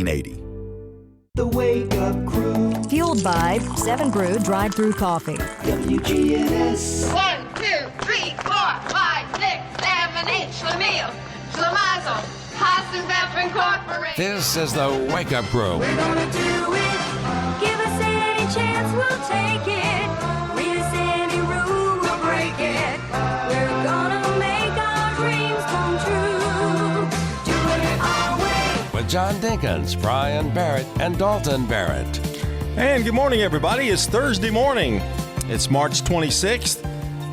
1980. The Wake Up Crew. Fueled by 7 Brew Drive-Thru Coffee. WGNS. 1, 2, 3, 4, 5, 6, 7, 8, Schlemiel, Schlemazel, Haas and Incorporated. This is the Wake Up Crew. We're gonna do it. Give us any chance, we'll take it. Read us any rule, we'll break it. We're gonna make our dreams come true. Do it our way. With John Dinkins, Brian Barrett, and Dalton Barrett. And good morning, everybody. It's Thursday morning. It's March 26th.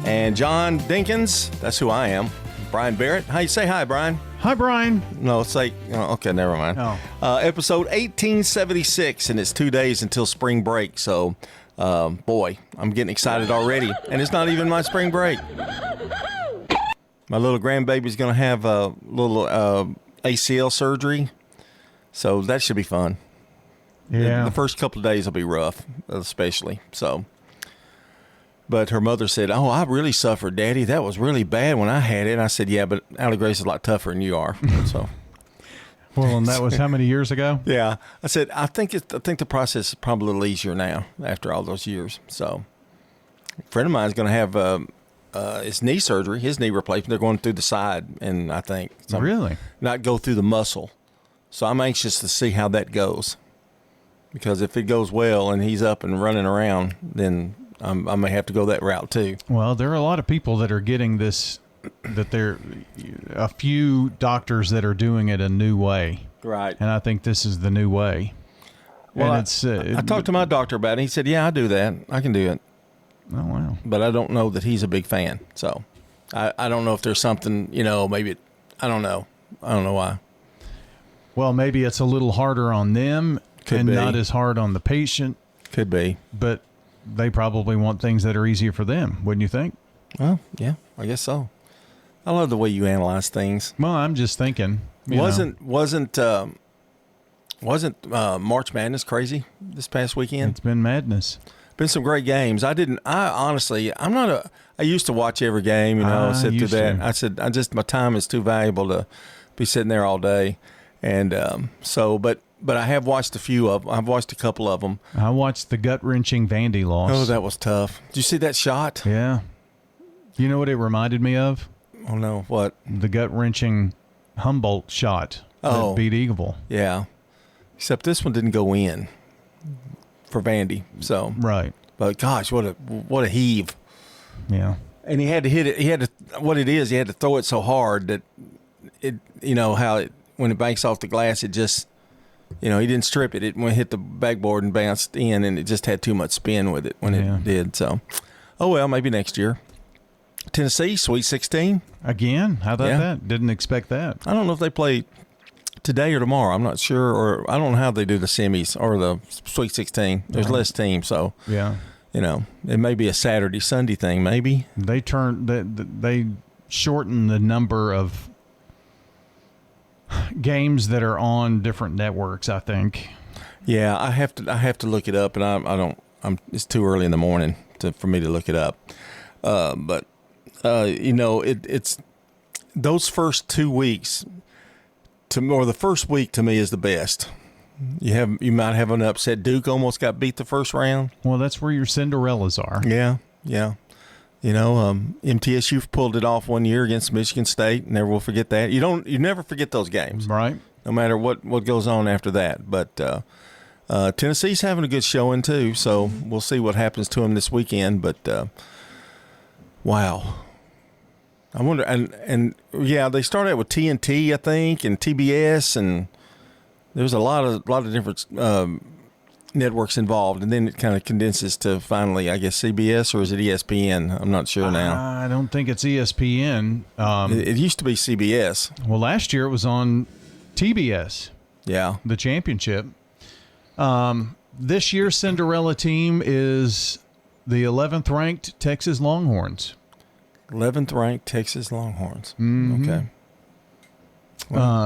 And John Dinkins, that's who I am. Brian Barrett. How you say hi, Brian? Hi, Brian. No, it's like, okay, never mind. Episode 1876, and it's 2 days until spring break. So, boy, I'm getting excited already. And it's not even my spring break. My little grandbaby's going to have a little ACL surgery. So that should be fun. Yeah. The first couple of days will be rough, especially. So, but her mother said, "Oh, I really suffered, Daddy. That was really bad when I had it." And I said, "Yeah, but Allie Grace is a lot tougher than you are." So, Well, and that was how many years ago? yeah, I said, I think the process is probably a little easier now after all those years. So, a friend of mine is going to have his knee surgery, his knee replacement. They're going through the side, and I think Really? not go through the muscle. So I'm anxious to see how that goes. Because if it goes well and he's up and running around, then I may have to go that route too. Well, there are a lot of people that are getting this, that there a few doctors that are doing it a new way. Right. And I think this is the new way. Well, and it's I talked to my doctor about it. He said, "Yeah, I do that. I can do it." Oh, wow. But I don't know that he's a big fan. So I don't know if there's something, maybe I don't know. I don't know why. Well, maybe it's a little harder on them Could and be. not as hard on the patient, Could be. but they probably want things that are easier for them, wouldn't you think? Well, yeah, I guess so. I love the way you analyze things. Well, I'm just thinking. Wasn't March Madness crazy this past weekend? It's been madness. Been some great games. I used to watch every game, sit through used that. to. I said, my time is too valuable to be sitting there all day. And but I have watched a few of them. I've watched a couple of them. I watched the gut-wrenching Vandy loss. Oh, that was tough. Did you see that shot? Yeah. You know what it reminded me of? Oh, no. What? The gut-wrenching Humboldt shot that beat Eagleville. Yeah. Except this one didn't go in for Vandy. So, Right. but gosh, what a heave. Yeah. And he had to hit it. He had to throw it so hard that it, when it banks off the glass, it just, he didn't strip it. It hit the backboard and bounced in, and it just had too much spin with it when it did. So, oh well, maybe next year. Tennessee, Sweet 16. Again? How about Yeah. that? Didn't expect that. I don't know if they play today or tomorrow. I'm not sure, or I don't know how they do the semis or the Sweet 16. There's less teams, so Yeah. it may be a Saturday, Sunday thing, maybe. They shorten the number of games that are on different networks, I think. Yeah, I have to look it up, and I don't. It's too early in the morning for me to look it up. But it's those first 2 weeks or the first week to me is the best. You might have an upset. Duke almost got beat the first round. Well, that's where your Cinderellas are. Yeah. MTSU pulled it off one year against Michigan State. Never will forget that. You never forget those games, Right. no matter what goes on after that. But Tennessee's having a good showing too, so we'll see what happens to them this weekend. But wow, I wonder. And yeah, they started out with TNT, I think, and TBS, and there's a lot of different networks involved, and then it kind of condenses to finally, I guess, CBS, or is it ESPN? I'm not sure now. I don't think it's ESPN. It used to be CBS. Well, last year it was on TBS, Yeah. the championship. This year's Cinderella team is the 11th ranked Texas Longhorns. 11th ranked Texas Longhorns. Mm-hmm. Okay.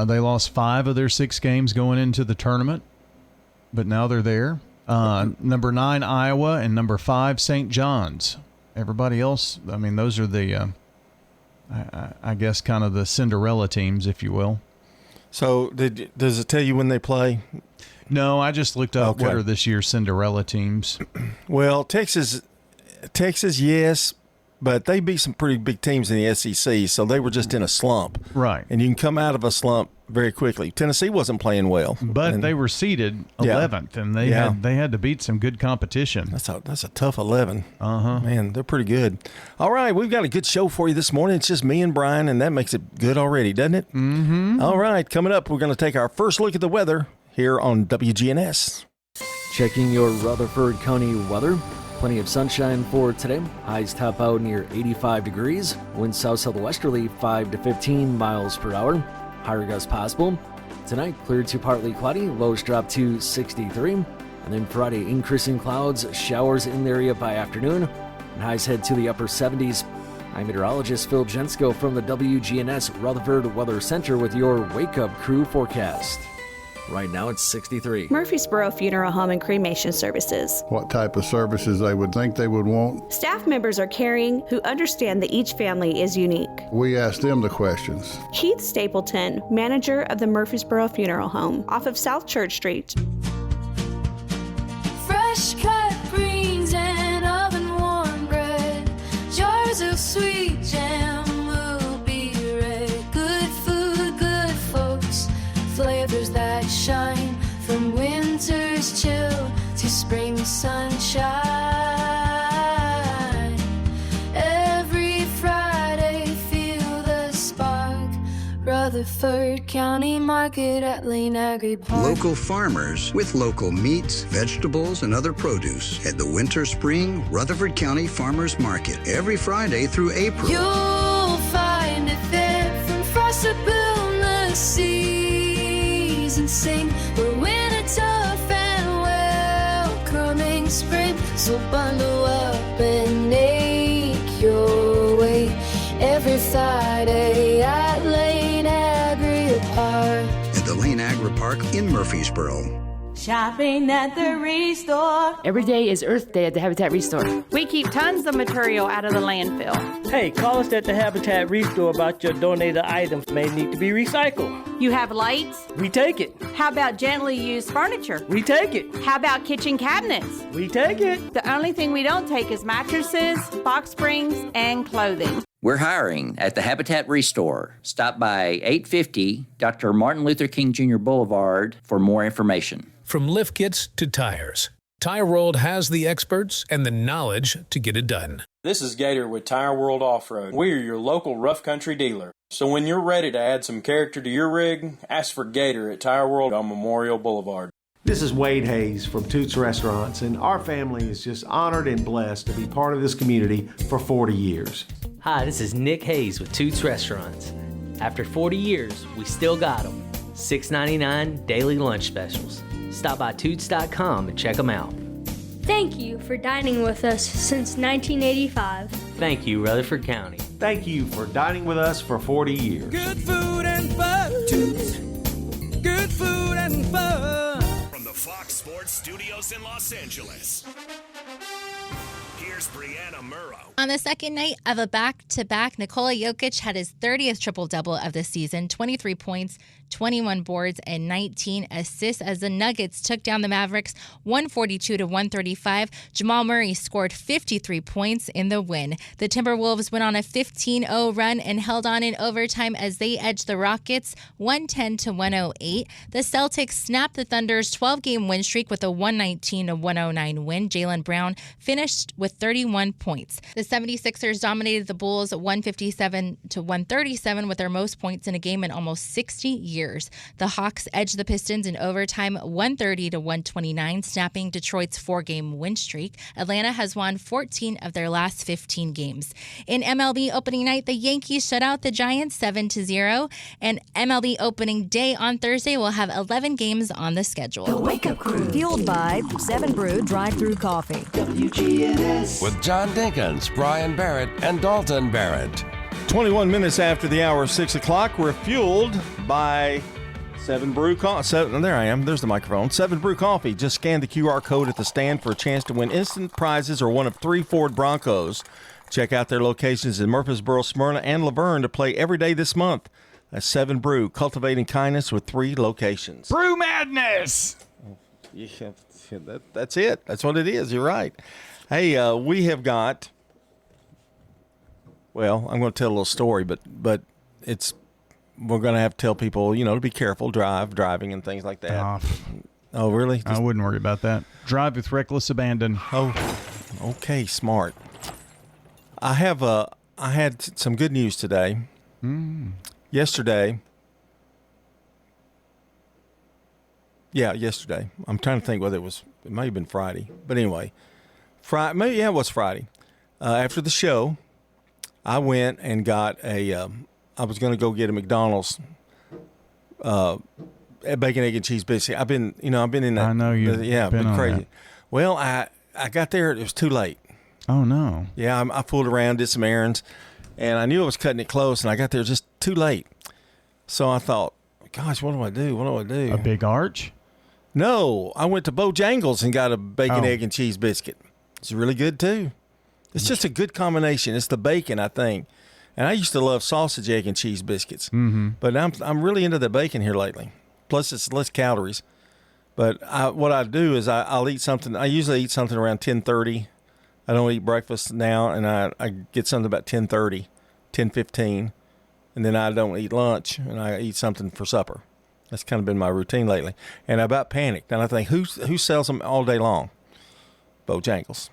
They lost 5 of their 6 games going into the tournament, but now they're there. Number 9, Iowa, and number 5, St. John's. Everybody else, I mean, those are the, I guess, kind of the Cinderella teams, if you will. So does it tell you when they play? No, I just looked up what Okay. are this year's Cinderella teams. Well, Texas, yes, but they beat some pretty big teams in the SEC, so they were just in a slump. Right. And you can come out of a slump very quickly. Tennessee wasn't playing well, But and they were seeded Yeah. 11th, and they Yeah. had to beat some good competition. that's a tough 11. Uh-huh. Man, they're pretty good. All right, we've got a good show for you this morning. It's just me and Brian, and that makes it good already, doesn't it? Mm-hmm. All right, coming up, we're going to take our first look at the weather here on WGNS. Checking your Rutherford County weather. Plenty of sunshine for today. Highs top out near 85 degrees. Winds south-southwesterly 5 to 15 miles per hour. Higher gusts possible. Tonight, clear to partly cloudy. Lows drop to 63. And then Friday, increasing clouds, showers in the area by afternoon. And highs head to the upper 70s. I'm meteorologist Phil Jensko from the WGNS Rutherford Weather Center with your Wake Up Crew forecast. Right now it's 63. Murfreesboro Funeral Home and Cremation Services. What type of services they would think they would want. Staff members are caring who understand that each family is unique. We ask them the questions. Keith Stapleton, manager of the Murfreesboro Funeral Home, off of South Church Street. Fresh cut greens and oven warm bread. Jars of sweet jam will be red. Good food, good folks. Flavors that shine from winter's chill to spring sunshine. Every Friday, feel the spark. Rutherford County Market at Lane Agri Park. Local farmers with local meats, vegetables, and other produce at the Winter Spring Rutherford County Farmers Market every Friday through April. You'll find it there from frost to boundless seas and sing. We're winter tough and welcoming spring. So bundle up and make your way every Friday at Lane Agri Park. At the Lane Agri Park in Murfreesboro. Shopping at the Restore. Every day is Earth Day at the Habitat Restore. We keep tons of material out of the landfill. Hey, call us at the Habitat Restore about your donated items may need to be recycled. You have lights? We take it. How about gently used furniture? We take it. How about kitchen cabinets? We take it. The only thing we don't take is mattresses, box springs, and clothing. We're hiring at the Habitat Restore. Stop by 850 Dr. Martin Luther King Jr. Boulevard for more information. From lift kits to tires, Tire World has the experts and the knowledge to get it done. This is Gator with Tire World Off-Road. We are your local rough country dealer. So when you're ready to add some character to your rig, ask for Gator at Tire World on Memorial Boulevard. This is Wade Hayes from Toots Restaurants, and our family is just honored and blessed to be part of this community for 40 years. Hi, this is Nick Hayes with Toots Restaurants. After 40 years, we still got them. $6.99 daily lunch specials. Stop by Toots.com and check them out. Thank you for dining with us since 1985. Thank you, Rutherford County. Thank you for dining with us for 40 years. Good food and fun. Toots. Good food and fun. From the Fox Sports Studios in Los Angeles, here's Brianna Murrow. On the second night of a back-to-back, Nikola Jokic had his 30th triple-double of the season, 23 points, 21 boards, and 19 assists as the Nuggets took down the Mavericks 142-135. Jamal Murray scored 53 points in the win. The Timberwolves went on a 15-0 run and held on in overtime as they edged the Rockets 110-108. The Celtics snapped the Thunder's 12-game win streak with a 119-109 win. Jaylen Brown finished with 31 points. The 76ers dominated the Bulls 157-137 with their most points in a game in almost 60 years. The Hawks edged the Pistons in overtime 130-129, snapping Detroit's 4-game win streak. Atlanta has won 14 of their last 15 games. In MLB opening night, the Yankees shut out the Giants 7-0, and MLB opening day on Thursday will have 11 games on the schedule. The Wake Up Crew, fueled by 7 Brew Drive-Thru Coffee. WGNS. With John Dinkins, Brian Barrett, and Dalton Barrett. 21 minutes after the hour of 6 o'clock, we're fueled by 7 Brew Coffee. There I am. There's the microphone. 7 Brew Coffee. Just scan the QR code at the stand for a chance to win instant prizes or one of 3 Ford Broncos. Check out their locations in Murfreesboro, Smyrna, and Laverne to play every day this month. That's 7 Brew, cultivating kindness with 3 locations. Brew Madness! Yeah, that's it. That's what it is. You're right. Hey, we have got, well, I'm going to tell a little story, but we're going to have to tell people, to be careful, driving and things like that. Oh, really? I wouldn't worry about that. Drive with reckless abandon. Oh, okay, smart. I had some good news today. Yesterday. Yeah, yesterday. I'm trying to think whether it might have been Friday. But anyway, it was Friday. After the show, I went and got I was going to go get a McDonald's bacon, egg, and cheese biscuit. I've been in that. I know you've been on crazy. that. Well, I got there. It was too late. Oh, no. Yeah, I fooled around, did some errands, and I knew I was cutting it close, and I got there just too late. So I thought, gosh, what do I do? What do I do? A big arch? No, I went to Bojangles and got a bacon, egg, and cheese biscuit. It's really good, too. It's just a good combination. It's the bacon, I think. And I used to love sausage, egg, and cheese biscuits. Mm-hmm. But I'm really into the bacon here lately. Plus, it's less calories. But what I do is I'll eat something. I usually eat something around 10:30. I don't eat breakfast now, and I get something about 10:30, 10:15. And then I don't eat lunch, and I eat something for supper. That's kind of been my routine lately. And I about panicked. And I think, who sells them all day long? Bojangles.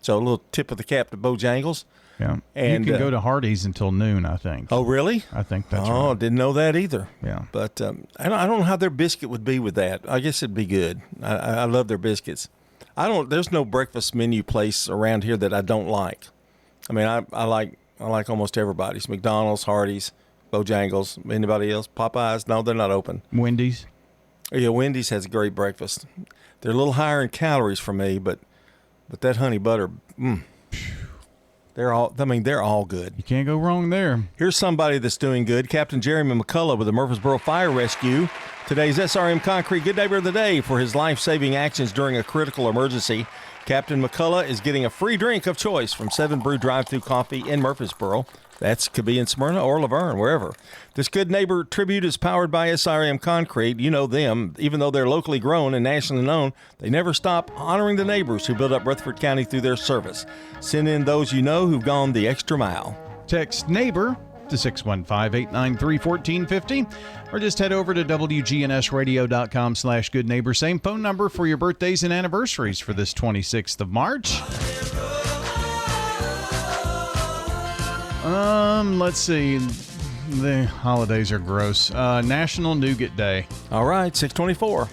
So a little tip of the cap to Bojangles. Yeah. And you can go to Hardee's until noon, I think. Oh, really? I think that's right. right. Didn't know that either. Yeah. But I don't know how their biscuit would be with that. I guess it'd be good. I love their biscuits. There's no breakfast menu place around here that I don't like. I mean, I like almost everybody's. McDonald's, Hardee's, Bojangles. Anybody else? Popeyes? No, they're not open. Wendy's? Yeah, Wendy's has a great breakfast. They're a little higher in calories for me, but that honey butter, they're all good. You can't go wrong there. Here's somebody that's doing good. Captain Jeremy McCullough with the Murfreesboro Fire Rescue. Today's SRM Concrete Good Neighbor of the Day for his life-saving actions during a critical emergency. Captain McCullough is getting a free drink of choice from 7 Brew Drive-Thru Coffee in Murfreesboro. Could be in Smyrna or Laverne, wherever. This Good Neighbor tribute is powered by SRM Concrete. You know them. Even though they're locally grown and nationally known, they never stop honoring the neighbors who build up Rutherford County through their service. Send in those you know who've gone the extra mile. Text NEIGHBOR to 615-893-1450 or just head over to WGNSradio.com/goodneighbor. Same phone number for your birthdays and anniversaries for this 26th of March. Let's see. The holidays are gross. National Nougat Day. All right, 624.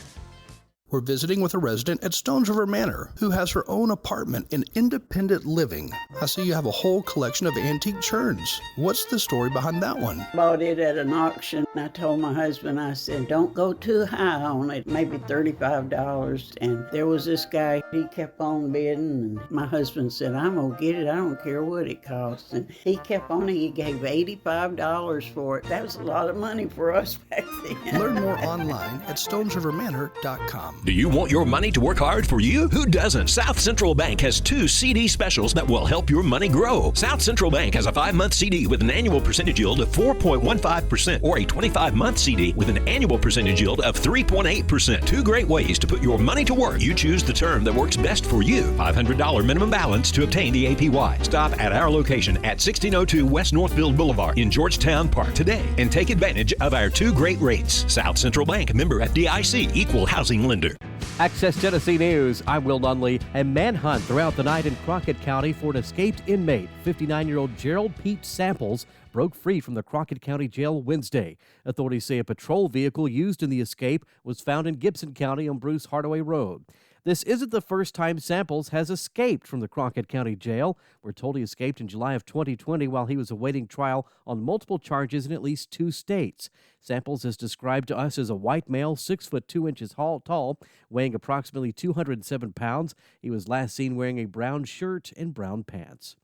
We're visiting with a resident at Stones River Manor who has her own apartment in independent living. I see you have a whole collection of antique churns. What's the story behind that one? Bought it at an auction. I told my husband, I said, don't go too high on it, maybe $35. And there was this guy, he kept on bidding. And my husband said, I'm going to get it. I don't care what it costs. And he kept on, he gave $85 for it. That was a lot of money for us back then. Learn more online at stonesrivermanor.com. Do you want your money to work hard for you? Who doesn't? South Central Bank has 2 CD specials that will help your money grow. South Central Bank has a 5-month CD with an annual percentage yield of 4.15% or a 25-month CD with an annual percentage yield of 3.8%. 2 great ways to put your money to work. You choose the term that works best for you. $500 minimum balance to obtain the APY. Stop at our location at 1602 West Northfield Boulevard in Georgetown Park today and take advantage of our 2 great rates. South Central Bank, member FDIC, equal housing lender. Access Tennessee News, I'm Will Nunley. A manhunt throughout the night in Crockett County for an escaped inmate. 59-year-old Gerald Pete Samples broke free from the Crockett County Jail Wednesday. Authorities say a patrol vehicle used in the escape was found in Gibson County on Bruce Hardaway Road. This isn't the first time Samples has escaped from the Crockett County Jail. We're told he escaped in July of 2020 while he was awaiting trial on multiple charges in at least 2 states. Samples is described to us as a white male, 6 foot 2 inches tall, weighing approximately 207 pounds. He was last seen wearing a brown shirt and brown pants.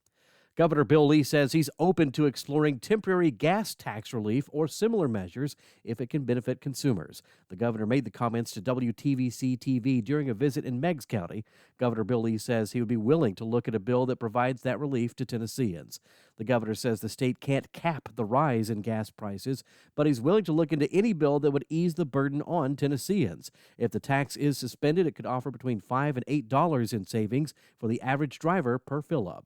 Governor Bill Lee says he's open to exploring temporary gas tax relief or similar measures if it can benefit consumers. The governor made the comments to WTVC-TV during a visit in Meigs County. Governor Bill Lee says he would be willing to look at a bill that provides that relief to Tennesseans. The governor says the state can't cap the rise in gas prices, but he's willing to look into any bill that would ease the burden on Tennesseans. If the tax is suspended, it could offer between $5 and $8 in savings for the average driver per fill-up.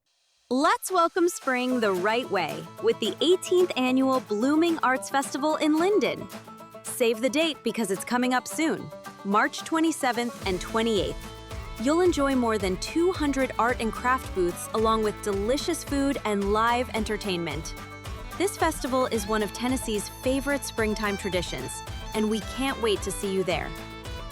Let's welcome spring the right way with the 18th annual Blooming Arts Festival in Linden. Save the date because it's coming up soon, March 27th and 28th. You'll enjoy more than 200 art and craft booths along with delicious food and live entertainment. This festival is one of Tennessee's favorite springtime traditions, and we can't wait to see you there.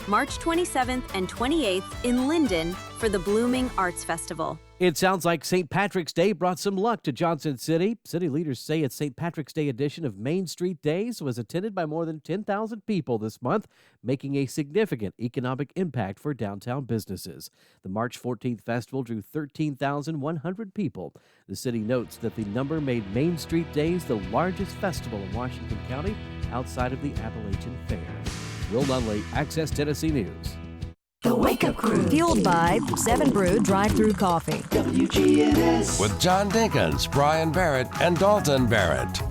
March 27th and 28th in Linden for the Blooming Arts Festival. It sounds like St. Patrick's Day brought some luck to Johnson City. City leaders say its St. Patrick's Day edition of Main Street Days was attended by more than 10,000 people this month, making a significant economic impact for downtown businesses. The March 14th festival drew 13,100 people. The city notes that the number made Main Street Days the largest festival in Washington County outside of the Appalachian Fair. Will Nunley, Access Tennessee News. The Wake Up Crew. Fueled by 7 Brew Drive-Thru Coffee. WGNS. With John Dinkins, Brian Barrett, and Dalton Barrett.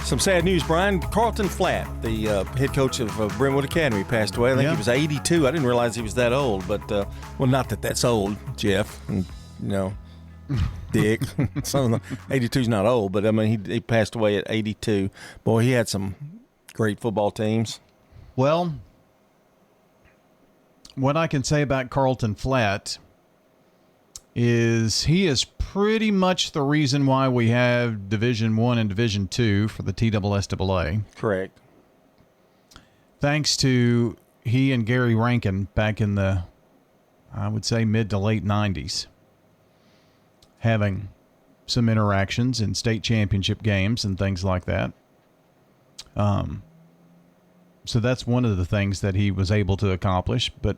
Some sad news, Brian. Carlton Flatt, the head coach of Brentwood Academy, passed away. I think he was 82. I didn't realize he was that old, but, well, not that that's old, Jeff, and, you know, Dick. So 82's not old, but, I mean, he passed away at 82. Boy, he had some great football teams. Well, what I can say about Carlton Flatt is he is pretty much the reason why we have Division I and Division II for the TSSAA. Correct. Thanks to he and Gary Rankin back in the, I would say, mid to late 90s, having some interactions in state championship games and things like that. So that's one of the things that he was able to accomplish. But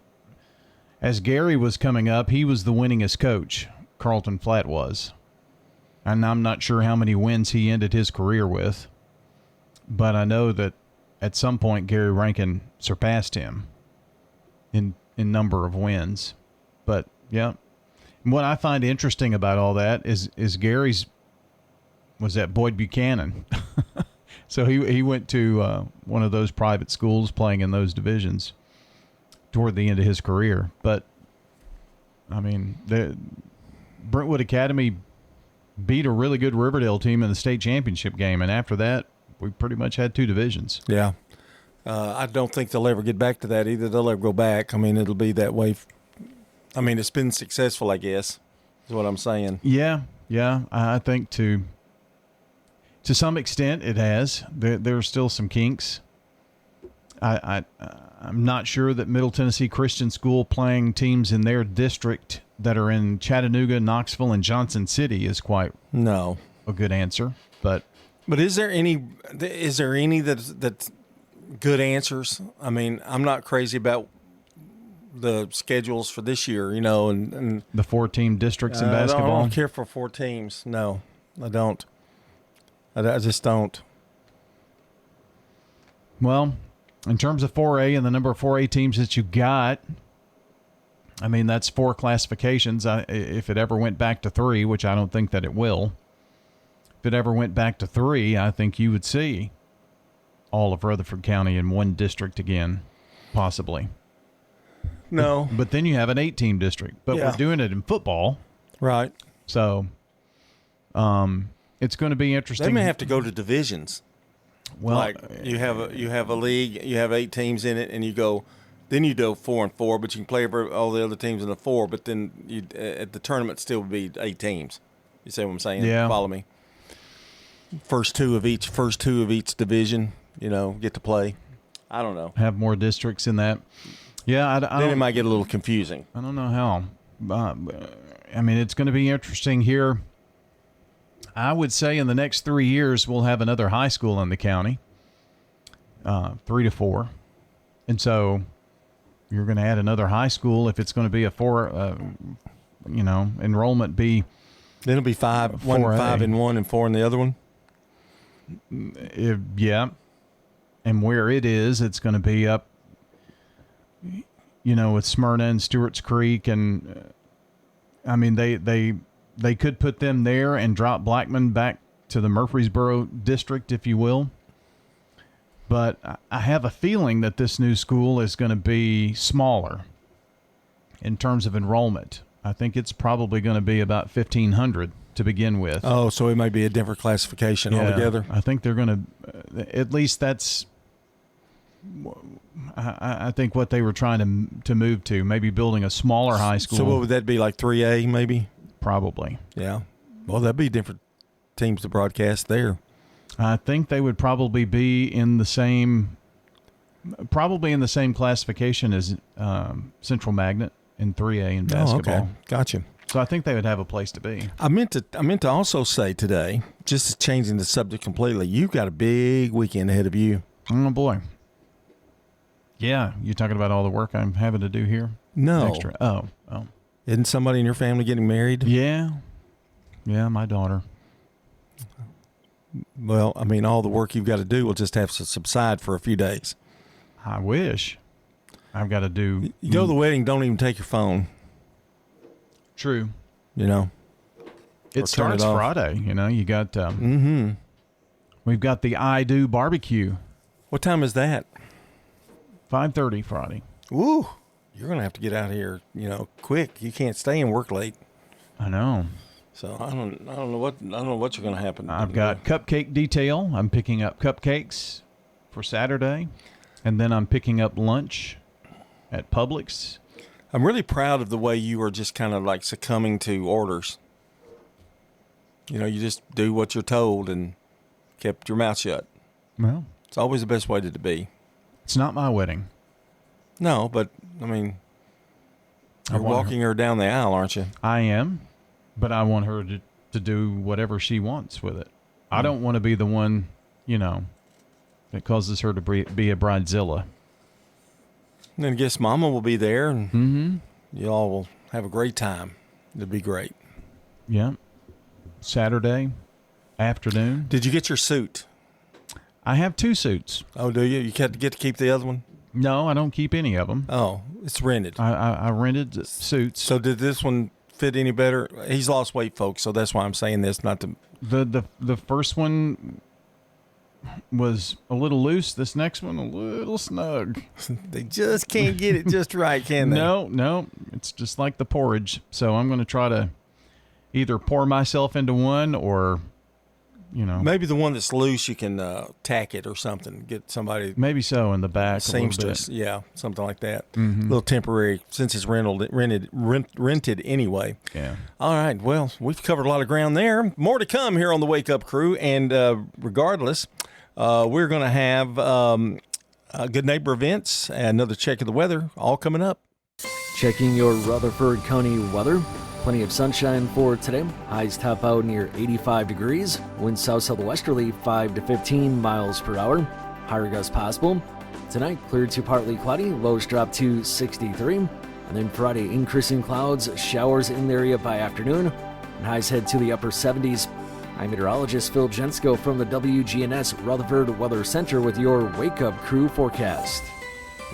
as Gary was coming up, he was the winningest coach, Carlton Flatt was. And I'm not sure how many wins he ended his career with. But I know that at some point Gary Rankin surpassed him in number of wins. But, yeah. And what I find interesting about all that is Gary's was at Boyd Buchanan. So he went to one of those private schools playing in those divisions toward the end of his career. But, I mean, the Brentwood Academy beat a really good Riverdale team in the state championship game, and after that, we pretty much had 2 divisions. Yeah. I don't think they'll ever get back to that either. They'll ever go back. I mean, it'll be that way. I mean, it's been successful, I guess, is what I'm saying. Yeah, I think to some extent it has. There's still some kinks. I'm not sure that Middle Tennessee Christian School playing teams in their district that are in Chattanooga, Knoxville, and Johnson City is quite a good answer. But is there any that's good answers? I mean, I'm not crazy about the schedules for this year, you know, and the 4-team districts in basketball. I don't care for 4 teams. No, I don't. I just don't. Well, in terms of 4A and the number of 4A teams that you got, I mean, that's 4 classifications. If it ever went back to 3, which I don't think that it will, if it ever went back to 3, I think you would see all of Rutherford County in one district again, possibly. No. But then you have an 8-team district. But we're doing it in football. Right. So it's going to be interesting. They may have to go to divisions. Well, like you have a league, you have 8 teams in it, and you go 4-4, but you can play all the other teams in the 4. But then at the tournament still would be 8 teams. You see what I'm saying? Yeah. Follow me. First two of each division, you know, get to play. I don't know. Have more districts in that. Yeah, then it might get a little confusing. I don't know how. I mean, it's going to be interesting here. I would say in the next 3 years, we'll have another high school in the county, 3 to 4. And so you're going to add another high school if it's going to be a 4, enrollment be Then it'll be 5, 1, 5 in one, and 4 in the other one. Yeah. And where it is, it's going to be up, with Smyrna and Stewart's Creek. And, they could put them there and drop Blackman back to the Murfreesboro district, if you will. But I have a feeling that this new school is going to be smaller in terms of enrollment. I think it's probably going to be about 1,500 to begin with. Oh, so it might be a different classification altogether. I think they're going to, at least that's, I think what they were trying to move to, maybe building a smaller high school. So what would that be, like 3A maybe? Probably. Yeah. Well, that'd be different teams to broadcast there. I think they would probably be in the same classification as Central Magnet in 3A in basketball. Oh, okay. Gotcha. So I think they would have a place to be. I meant to also say today, just changing the subject completely, you've got a big weekend ahead of you. Oh, boy. Yeah. You talking about all the work I'm having to do here? No. Extra. Oh. Isn't somebody in your family getting married? Yeah. Yeah, my daughter. Well, all the work you've got to do will just have to subside for a few days. I wish. I've got to do... You go to the wedding, don't even take your phone. True. Turn It starts it off. Friday. You got... Mm-hmm. We've got the I Do barbecue. What time is that? 5:30 Friday. Woo! You're going to have to get out of here, quick. You can't stay and work late. I know. So I don't know what's going to happen. I've got cupcake detail. I'm picking up cupcakes for Saturday, and then I'm picking up lunch at Publix. I'm really proud of the way you are just kind of like succumbing to orders. You just do what you're told and kept your mouth shut. Well, it's always the best way to be. It's not my wedding. No, but you're walking her down the aisle, aren't you? I am. But I want her to do whatever she wants with it. I don't want to be the one, that causes her to be a bridezilla. And then I guess Mama will be there, and you all will have a great time. It'll be great. Yeah. Saturday afternoon. Did you get your suit? I have 2 suits. Oh, do you? You get to keep the other one? No, I don't keep any of them. Oh, it's rented. I rented suits. So did this one fit any better? He's lost weight, folks, so that's why I'm saying this. Not to the first one was a little loose. This next one a little snug. They just can't get it just right, can they? No, it's just like the porridge. So I'm going to try to either pour myself into one or, maybe the one that's loose you can tack it or something. Get somebody maybe so in the back. Seamstress, yeah, something like that. Mm-hmm. A little temporary since it's rented anyway. Yeah. All right. Well, we've covered a lot of ground there. More to come here on the Wake Up Crew, and regardless, we're going to have Good Neighbor events, another check of the weather, all coming up. Checking your Rutherford County weather. Plenty of sunshine for today. Highs top out near 85 degrees. Winds south-southwesterly 5 to 15 miles per hour. Higher gusts possible. Tonight, clear to partly cloudy. Lows drop to 63. And then Friday, increasing clouds, showers in the area by afternoon. And highs head to the upper 70s. I'm meteorologist Phil Jensko from the WGNS Rutherford Weather Center with your Wake Up Crew forecast.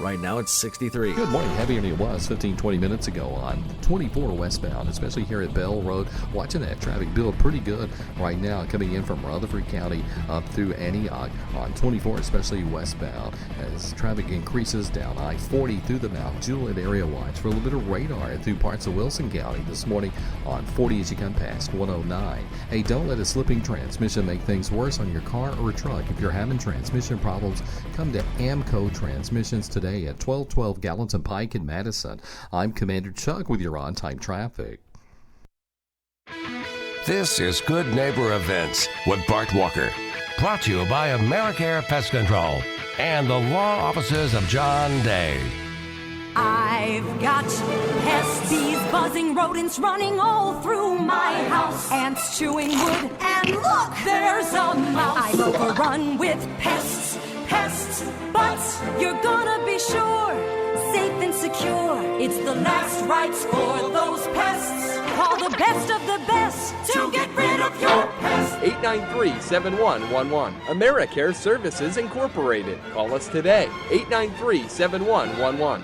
Right now it's 63. Good morning. Heavier than it was 15-20 minutes ago on 24 westbound, especially here at Bell Road. Watching that traffic build pretty good right now coming in from Rutherford County up through Antioch on 24, especially westbound. As traffic increases down I-40 through the Mount Juliet area, watch for a little bit of radar through parts of Wilson County this morning on 40 as you come past 109. Hey, don't let a slipping transmission make things worse on your car or truck. If you're having transmission problems, come to Amco Transmissions today at 1212 Gallatin Pike in Madison. I'm Commander Chuck with your on-time traffic. This is Good Neighbor Events with Bart Walker. Brought to you by AmeriCare Pest Control and the law offices of John Day. I've got pests, bees, buzzing, rodents running all through my house. Ants chewing wood, and look, there's a mouse. I'm overrun with pests, but you're gonna be sure, safe and secure. It's the last rites for those pests. Call the best of the best to get rid of your pest. 893-7111. AmeriCare Services Incorporated. Call us today. 893-7111.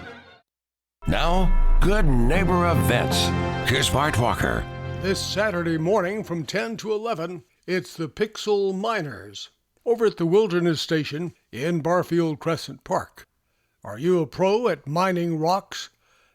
Now, Good Neighbor Events. Here's Bart Walker. This Saturday morning from 10 to 11, it's the Pixel Miners over at the Wilderness Station in Barfield Crescent Park. Are you a pro at mining rocks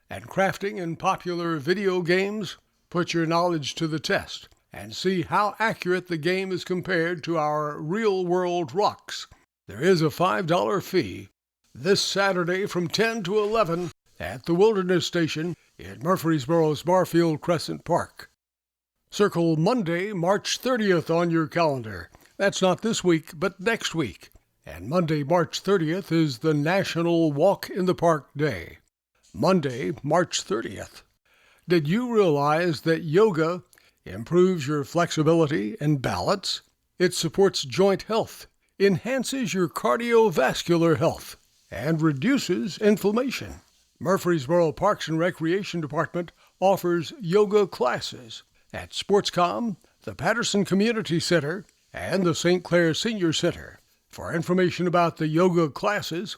and crafting in popular video games? Put your knowledge to the test and see how accurate the game is compared to our real-world rocks. There is a $5 fee this Saturday from 10 to 11 at the Wilderness Station in Murfreesboro's Barfield Crescent Park. Circle Monday, March 30th on your calendar. That's not this week, but next week. And Monday, March 30th is the National Walk in the Park Day. Monday, March 30th. Did you realize that yoga improves your flexibility and balance? It supports joint health, enhances your cardiovascular health, and reduces inflammation. Murfreesboro Parks and Recreation Department offers yoga classes at Sportscom, the Patterson Community Center, and the St. Clair Senior Center. For information about the yoga classes,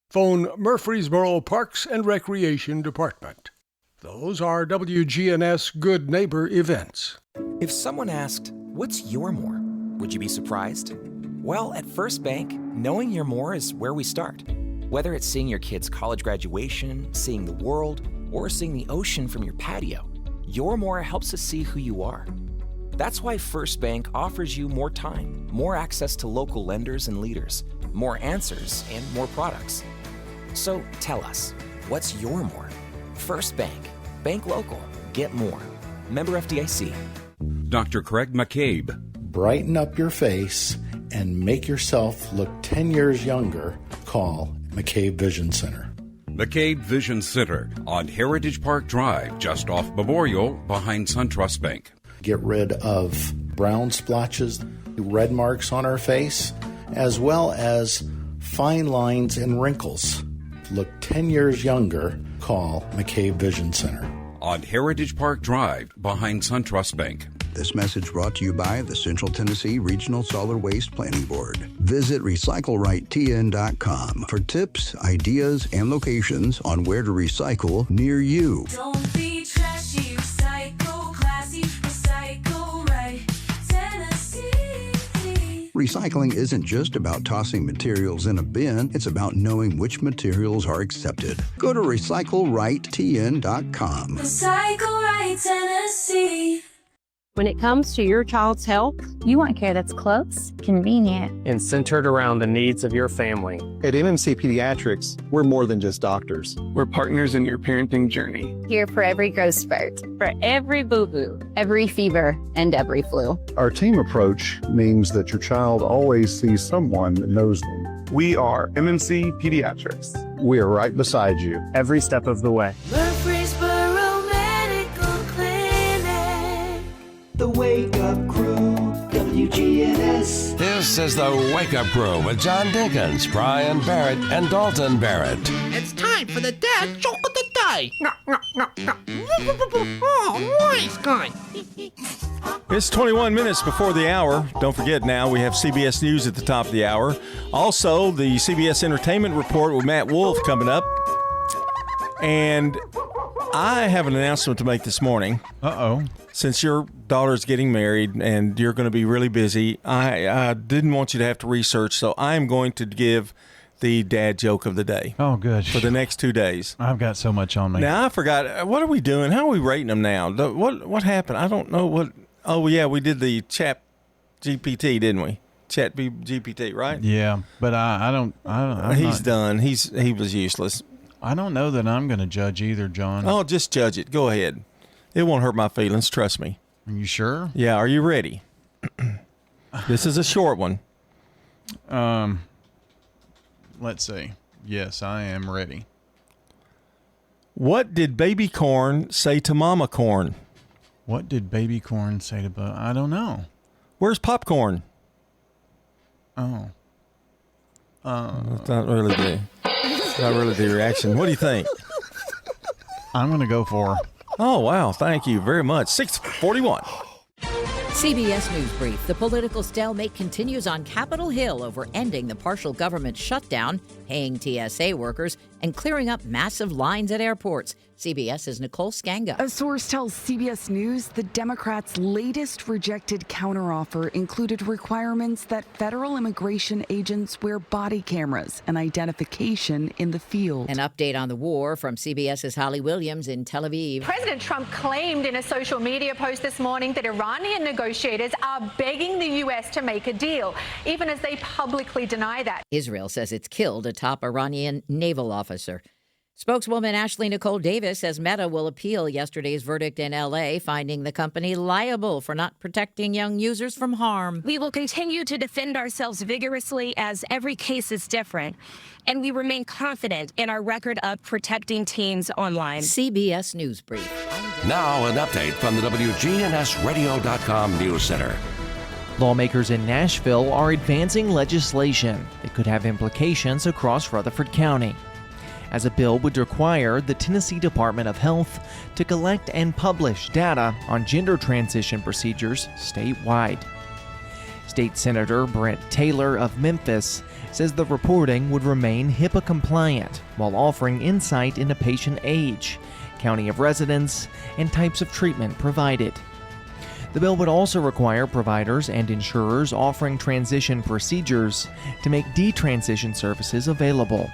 phone Murfreesboro Parks and Recreation Department. Those are WGNS Good Neighbor events. If someone asked, "What's your more?" would you be surprised? Well, at First Bank, knowing your more is where we start. Whether it's seeing your kid's college graduation, seeing the world, or seeing the ocean from your patio, your more helps us see who you are. That's why First Bank offers you more time, more access to local lenders and leaders, more answers, and more products. So tell us, what's your more? First Bank. Bank local. Get more. Member FDIC. Dr. Craig McCabe. Brighten up your face and make yourself look 10 years younger. Call McCabe Vision Center. McCabe Vision Center on Heritage Park Drive, just off Memorial, behind SunTrust Bank. Get rid of brown splotches, red marks on our face, as well as fine lines and wrinkles. Look 10 years younger. Call McCabe Vision Center. On Heritage Park Drive, behind SunTrust Bank. This message brought to you by the Central Tennessee Regional Solid Waste Planning Board. Visit RecycleRightTN.com for tips, ideas, and locations on where to recycle near you. Don't be trashy, recycle classy, recycle right, Tennessee. Recycling isn't just about tossing materials in a bin, it's about knowing which materials are accepted. Go to RecycleRightTN.com. Recycle right, Tennessee. When it comes to your child's health, you want care that's close, convenient, and centered around the needs of your family. At MMC Pediatrics, we're more than just doctors. We're partners in your parenting journey. Here for every growth spurt, for every boo-boo, every fever, and every flu. Our team approach means that your child always sees someone that knows them. We are MMC Pediatrics. We are right beside you every step of the way. Murfreesboro Medical Clinic. The Wake Up Crew, WGNS. This is the Wake Up Crew with John Dinkins, Brian Barrett, and Dalton Barrett. It's time for the dad joke of the day. Oh, nice guy. It's 21 minutes before the hour. Don't forget now, we have CBS News at the top of the hour. Also, the CBS Entertainment Report with Matt Wolf coming up. And I have an announcement to make this morning. Uh-oh. Since your daughter's getting married and you're going to be really busy, I didn't want you to have to research, so I'm going to give the dad joke of the day. Oh, good. For the next 2 days. I've got so much on me. Now, I forgot. What are we doing? How are we rating them now? What happened? I don't know what. Oh, yeah, we did the Chat GPT, didn't we? Chat GPT, right? Yeah, but I don't. He's done. He was useless. I don't know that I'm going to judge either, John. Oh, just judge it. Go ahead. It won't hurt my feelings. Trust me. Are you sure? Yeah. Are you ready? This is a short one. Let's see. Yes, I am ready. What did baby corn say to mama corn? What did baby corn say to I don't know. Where's popcorn? Oh. It's not really the reaction. What do you think? I'm going to go for Oh, wow. Thank you very much. 641. CBS News Brief. The political stalemate continues on Capitol Hill over ending the partial government shutdown, paying TSA workers, and clearing up massive lines at airports. CBS's Nicole Skanga. A source tells CBS News the Democrats' latest rejected counteroffer included requirements that federal immigration agents wear body cameras and identification in the field. An update on the war from CBS's Holly Williams in Tel Aviv. President Trump claimed in a social media post this morning that Iranian negotiators are begging the U.S. to make a deal, even as they publicly deny that. Israel says it's killed a top Iranian naval officer. Spokeswoman Ashley Nicole Davis says Meta will appeal yesterday's verdict in L.A., finding the company liable for not protecting young users from harm. We will continue to defend ourselves vigorously as every case is different, and we remain confident in our record of protecting teens online. CBS News Brief. Now an update from the WGNSradio.com News Center. Lawmakers in Nashville are advancing legislation that could have implications across Rutherford County, as a bill would require the Tennessee Department of Health to collect and publish data on gender transition procedures statewide. State Senator Brent Taylor of Memphis says the reporting would remain HIPAA compliant while offering insight into patient age, county of residence, and types of treatment provided. The bill would also require providers and insurers offering transition procedures to make detransition services available.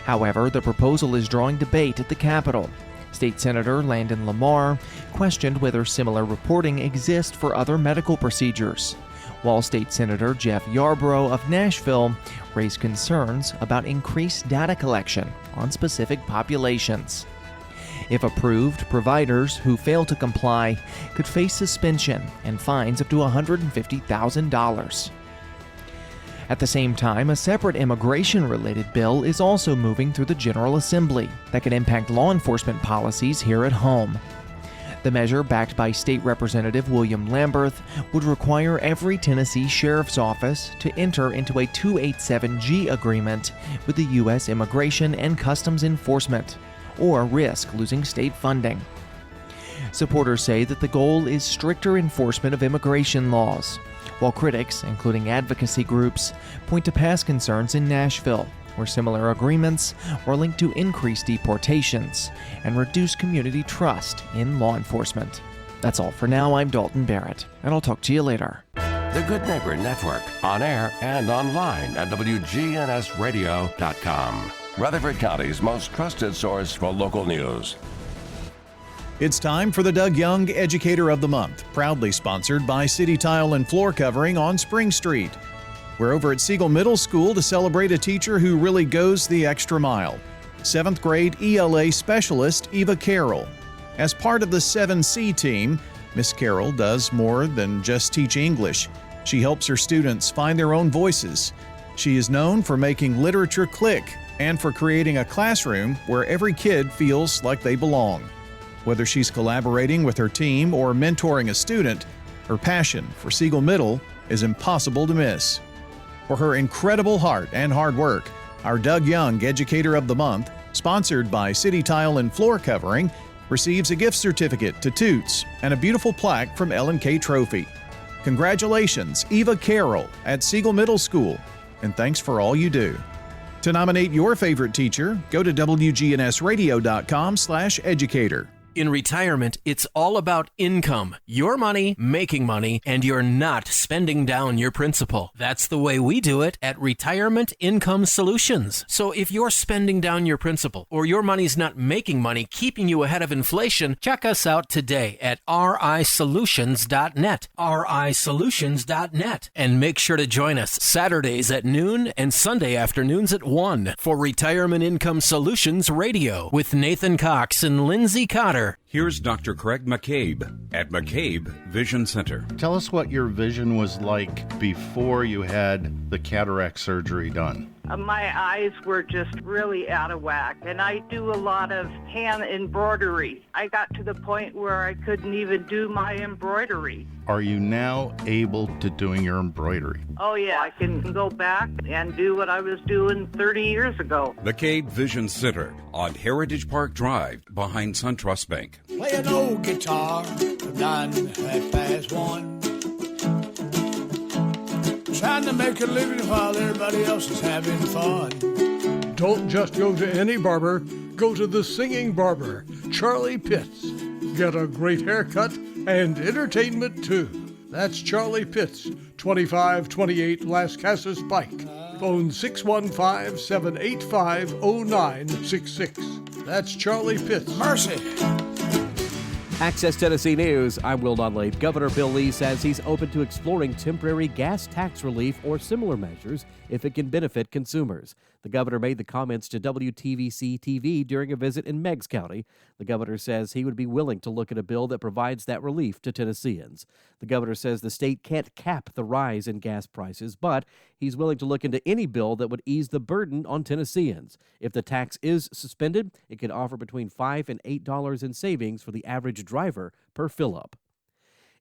However, the proposal is drawing debate at the Capitol. State Senator Landon Lamar questioned whether similar reporting exists for other medical procedures, while State Senator Jeff Yarbrough of Nashville raised concerns about increased data collection on specific populations. If approved, providers who fail to comply could face suspension and fines up to $150,000. At the same time, a separate immigration-related bill is also moving through the General Assembly that could impact law enforcement policies here at home. The measure, backed by State Representative William Lamberth, would require every Tennessee Sheriff's Office to enter into a 287G agreement with the U.S. Immigration and Customs Enforcement, or risk losing state funding. Supporters say that the goal is stricter enforcement of immigration laws, while critics, including advocacy groups, point to past concerns in Nashville, where similar agreements were linked to increased deportations and reduced community trust in law enforcement. That's all for now. I'm Dalton Barrett, and I'll talk to you later. The Good Neighbor Network, on air and online at WGNSradio.com. Rutherford County's most trusted source for local news. It's time for the Doug Young Educator of the Month, proudly sponsored by City Tile and Floor Covering on Spring Street. We're over at Siegel Middle School to celebrate a teacher who really goes the extra mile. 7th grade ELA specialist Eva Carroll. As part of the 7C team, Miss Carroll does more than just teach English. She helps her students find their own voices. She is known for making literature click and for creating a classroom where every kid feels like they belong. Whether she's collaborating with her team or mentoring a student, her passion for Siegel Middle is impossible to miss. For her incredible heart and hard work, our Doug Young Educator of the Month, sponsored by City Tile and Floor Covering, receives a gift certificate to Toots and a beautiful plaque from L&K Trophy. Congratulations, Eva Carroll at Siegel Middle School, and thanks for all you do. To nominate your favorite teacher, go to WGNSradio.com/educator. In retirement, it's all about income. Your money, making money, and you're not spending down your principal. That's the way we do it at Retirement Income Solutions. So if you're spending down your principal or your money's not making money, keeping you ahead of inflation, check us out today at risolutions.net. risolutions.net. And make sure to join us Saturdays at noon and Sunday afternoons at 1 for Retirement Income Solutions Radio with Nathan Cox and Lindsay Cotter. Here's Dr. Craig McCabe at McCabe Vision Center. Tell us what your vision was like before you had the cataract surgery done. My eyes were just really out of whack, and I do a lot of hand embroidery. I got to the point where I couldn't even do my embroidery. Are you now able to doing your embroidery? Oh yeah, I can go back and do what I was doing 30 years ago. McCabe Vision Center on Heritage Park Drive behind SunTrust Bank. Play an old guitar, 1:09. Trying to make a living while everybody else is having fun. Don't just go to any barber. Go to the singing barber, Charlie Pitts. Get a great haircut and entertainment too. That's Charlie Pitts, 2528 Las Casas Pike. Phone 615-785-0966. That's Charlie Pitts. Mercy. Access Tennessee News, I'm Will Nunley. Governor Bill Lee says he's open to exploring temporary gas tax relief or similar measures if it can benefit consumers. The governor made the comments to WTVC-TV during a visit in Meigs County. The governor says he would be willing to look at a bill that provides that relief to Tennesseans. The governor says the state can't cap the rise in gas prices, but he's willing to look into any bill that would ease the burden on Tennesseans. If the tax is suspended, it could offer between $5 and $8 in savings for the average driver per fill-up.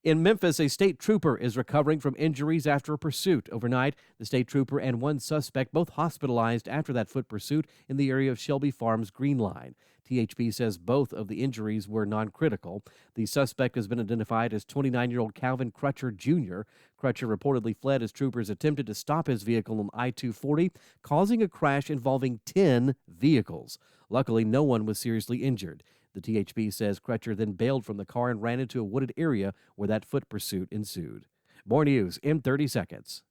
In Memphis, a state trooper is recovering from injuries after a pursuit. Overnight, the state trooper and one suspect both hospitalized after that foot pursuit in the area of Shelby Farms Green Line. THP says both of the injuries were non-critical. The suspect has been identified as 29-year-old Calvin Crutcher Jr. Crutcher reportedly fled as troopers attempted to stop his vehicle on I-240, causing a crash involving 10 vehicles. Luckily, no one was seriously injured. The THP says Crutcher then bailed from the car and ran into a wooded area where that foot pursuit ensued. More news in 30 seconds.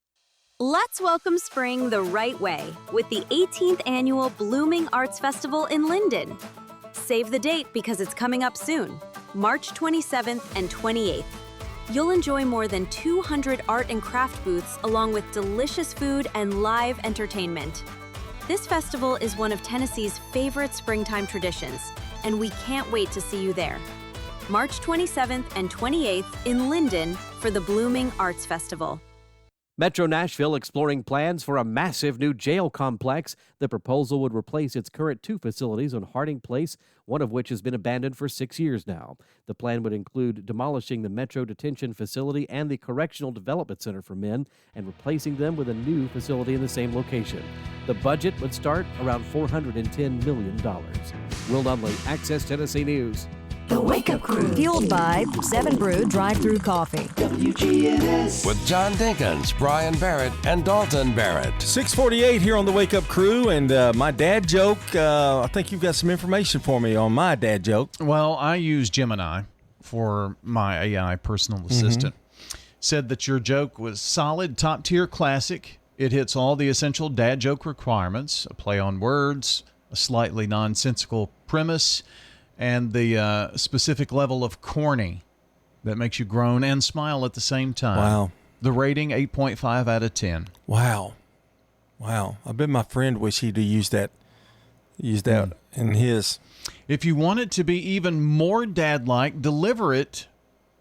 Let's welcome spring the right way with the 18th annual Blooming Arts Festival in Linden. Save the date because it's coming up soon, March 27th and 28th. You'll enjoy more than 200 art and craft booths along with delicious food and live entertainment. This festival is one of Tennessee's favorite springtime traditions, and we can't wait to see you there. March 27th and 28th in Linden for the Blooming Arts Festival. Metro Nashville exploring plans for a massive new jail complex. The proposal would replace its current 2 facilities on Harding Place, one of which has been abandoned for 6 years now. The plan would include demolishing the Metro Detention Facility and the Correctional Development Center for Men and replacing them with a new facility in the same location. The budget would start around $410 million. Will Nunley, Access Tennessee News. The Wake Up Crew, fueled by 7 Brew Drive-Thru Coffee. WGNS. With John Dinkins, Brian Barrett, and Dalton Barrett. 6:48 here on the Wake Up Crew, and my dad joke. I think you've got some information for me on my dad joke. Well, I use Gemini for my AI personal assistant. Said that your joke was solid, top-tier classic. It hits all the essential dad joke requirements, a play on words, a slightly nonsensical premise, and the specific level of corny that makes you groan and smile at the same time. Wow. The rating, 8.5 out of 10. Wow. I bet my friend wish he'd have used that in his. If you want it to be even more dad-like, deliver it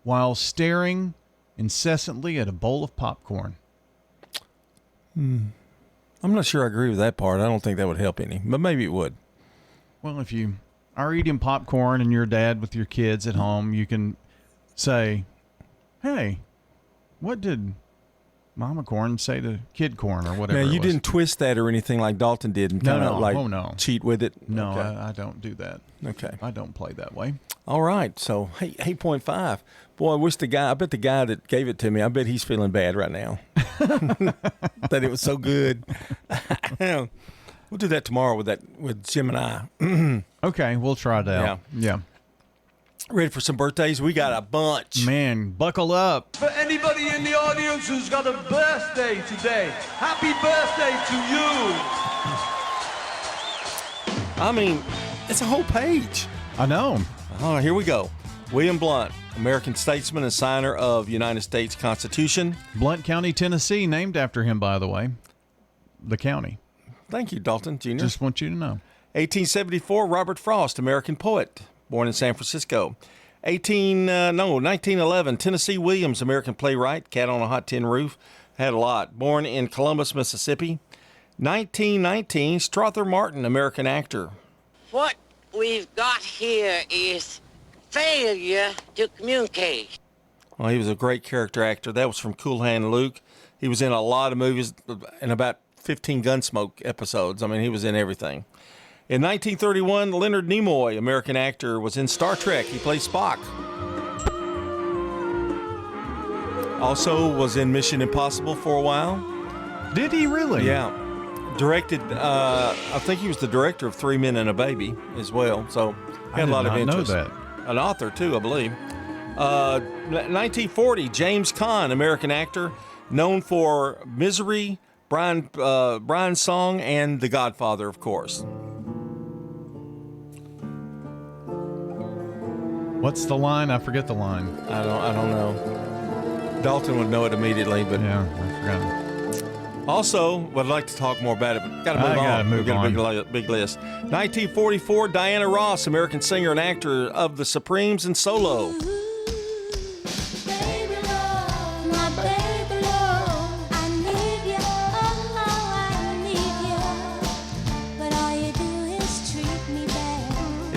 while staring incessantly at a bowl of popcorn. I'm not sure I agree with that part. I don't think that would help any, but maybe it would. Well, if you are eating popcorn and your dad with your kids at home, you can say, hey, what did Mama Corn say to Kid Corn or whatever? Man, you didn't twist that or anything like Dalton did and kind of cheat with it? No, okay. I don't do that. Okay. I don't play that way. All right. So, 8.5. Boy, I bet the guy that gave it to me, I bet he's feeling bad right now. That it was so good. We'll do that tomorrow with Gemini. Okay, we'll try that. Yeah. Ready for some birthdays? We got a bunch. Man, buckle up. For anybody in the audience who's got a birthday today, happy birthday to you. I mean, it's a whole page. I know. All right, here we go. William Blount, American statesman and signer of the United States Constitution. Blount County, Tennessee, named after him, by the way. The county. Thank you, Dalton Jr. Just want you to know. 1874, Robert Frost, American poet, born in San Francisco. 1911, Tennessee Williams, American playwright, Cat on a Hot Tin Roof. Had a lot. Born in Columbus, Mississippi. 1919, Strother Martin, American actor. What we've got here is failure to communicate. Well, he was a great character actor. That was from Cool Hand Luke. He was in a lot of movies and about 15 Gunsmoke episodes. I mean, he was in everything. In 1931, Leonard Nimoy, American actor, was in Star Trek. He played Spock. Also was in Mission Impossible for a while. Did he really? Yeah. Directed, I think he was the director of 3 Men and a Baby as well. So had a lot of interest. I did not know that. An author, too, I believe. 1940, James Caan, American actor, known for Misery, Brian's Song, and The Godfather, of course. What's the line? I forget the line. I don't know. Dalton would know it immediately, but yeah, I forgot. Also, would like to talk more about it, but got to move on. We've got a big list. 1944, Diana Ross, American singer and actor of The Supremes and Solo. In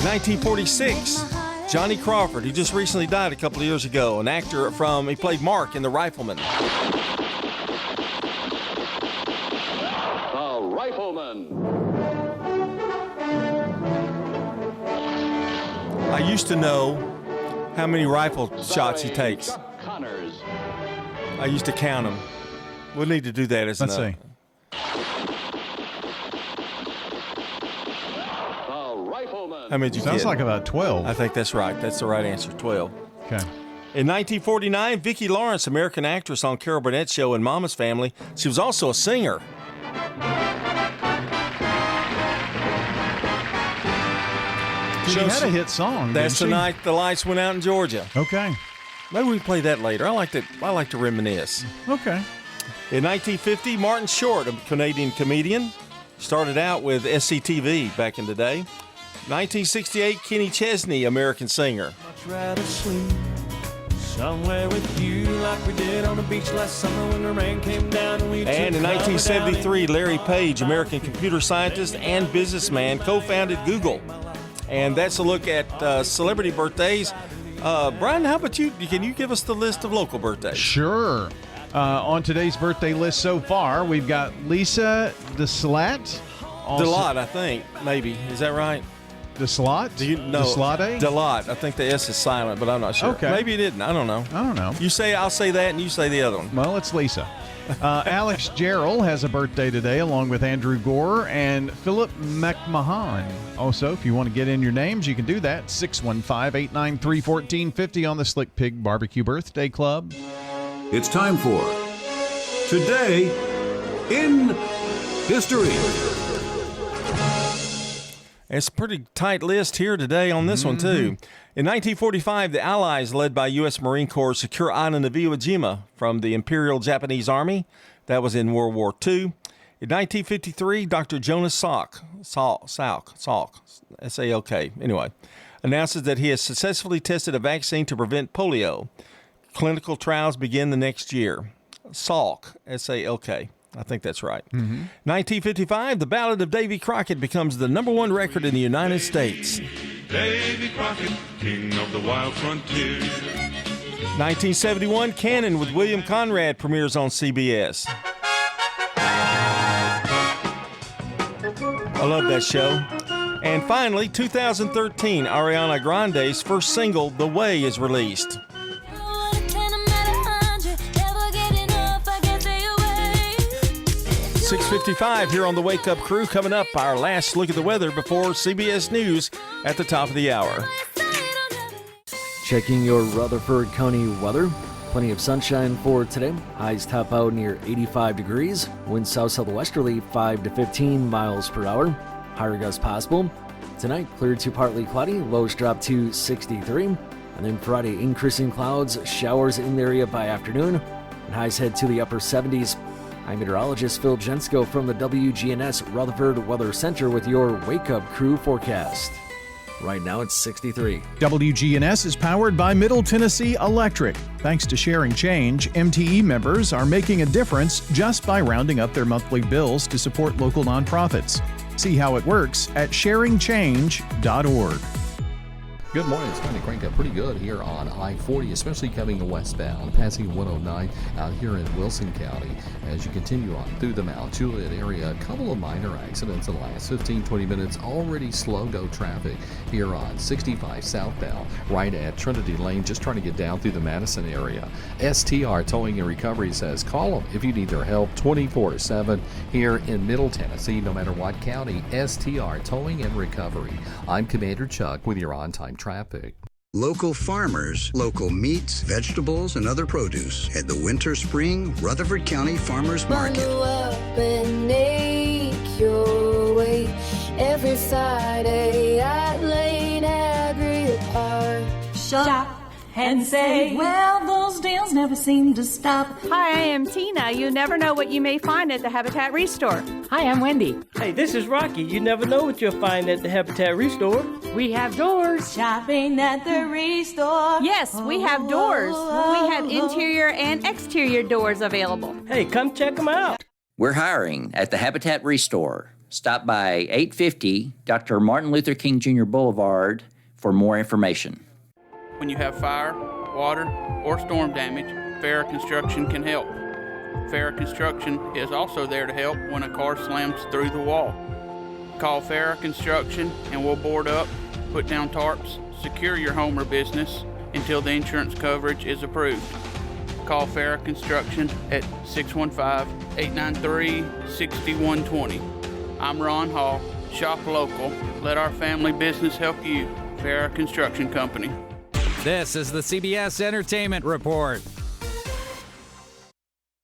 1946, Johnny Crawford, who just recently died a couple of years ago, an actor he played Mark in The Rifleman. The Rifleman. I used to know how many rifle shots he takes. I used to count them. We'll need to do that as Let's see. How many did you Sounds get? like about 12. I think that's right. That's the right answer, 12. Okay. In 1949, Vicki Lawrence, American actress on Carol Burnett's show and Mama's Family. She was also a singer. She had a hit song. That's the night the lights went out in Georgia. Okay. Maybe we can play that later. I like to reminisce. Okay. In 1950, Martin Short, a Canadian comedian, started out with SCTV back in the day. 1968, Kenny Chesney, American singer. Much rather sleep somewhere with you like we did on the beach last summer when the rain came down and we And in 1973, Larry Page, American computer scientist and businessman, co-founded Google. And that's a look at celebrity birthdays. Brian, how about you? Can you give us the list of local birthdays? Sure. On today's birthday list so far, we've got Lisa DeSlat. DeLotte, I think, maybe. Is that right? DeSlat? Do you know? DeSlate? DeLotte. I think the S is silent, but I'm not sure. Okay. Maybe it didn't. I don't know. You say, I'll say that, and you say the other one. Well, it's Lisa. Alex Gerald has a birthday today, along with Andrew Gore and Philip McMahon. Also, if you want to get in your names, you can do that. 615-893-1450 on the Slick Pig Barbecue Birthday Club. It's time for Today in History. It's a pretty tight list here today on this one, too. In 1945, the Allies, led by U.S. Marine Corps, secure island of Iwo Jima from the Imperial Japanese Army. That was in World War II. In 1953, Dr. Jonas Salk, S-A-L-K, anyway, announces that he has successfully tested a vaccine to prevent polio. Clinical trials begin the next year. Salk, S-A-L-K. I think that's right. 1955, the Ballad of Davy Crockett becomes the #1 record in the United States. Davy Crockett, king of the wild frontier. 1971, Cannon with William Conrad premieres on CBS. I love that show. And finally, 2013, Ariana Grande's first single, The Way, is released. 6:55 here on the Wake Up Crew. Coming up, our last look at the weather before CBS News at the top of the hour. Checking your Rutherford County weather. Plenty of sunshine for today. Highs top out near 85 degrees. Winds south-southwesterly 5 to 15 miles per hour. Higher gusts possible. Tonight, clear to partly cloudy. Lows drop to 63. And then Friday, increasing clouds, showers in the area by afternoon. And highs head to the upper 70s. I'm meteorologist Phil Jensko from the WGNS Rutherford Weather Center with your Wake Up Crew forecast. Right now it's 63. WGNS is powered by Middle Tennessee Electric. Thanks to Sharing Change, MTE members are making a difference just by rounding up their monthly bills to support local nonprofits. See how it works at sharingchange.org. Good morning. It's going to crank up pretty good here on I-40, especially coming westbound, passing 109 out here in Wilson County. As you continue on through the Mount Juliet area, a couple of minor accidents in the last 15-20 minutes. Already slow-go traffic here on 65 southbound, right at Trinity Lane, just trying to get down through the Madison area. STR Towing and Recovery says call them if you need their help 24/7 here in Middle Tennessee, no matter what county. STR Towing and Recovery. I'm Commander Chuck with your on-time traffic. Local farmers, local meats, vegetables, and other produce at the Winter Spring Rutherford County Farmers Market. Bundle up and make your way every Friday at Lane Agri Park. Shop and say, well, those deals never seem to stop. Hi, I am Tina. You never know what you may find at the Habitat Restore. Hi, I'm Wendy. Hey, this is Rocky. You never know what you'll find at the Habitat Restore. We have doors. Shopping at the Restore. Yes, we have doors. We have interior and exterior doors available. Hey, come check them out. We're hiring at the Habitat Restore. Stop by 850 Dr. Martin Luther King Jr. Boulevard for more information. When you have fire, water, or storm damage, Farrah Construction can help. Farrah Construction is also there to help when a car slams through the wall. Call Farrah Construction and we'll board up, put down tarps, secure your home or business until the insurance coverage is approved. Call Farrah Construction at 615-893-6120. I'm Ron Hall. Shop local. Let our family business help you. Farrah Construction Company. This is the CBS Entertainment Report.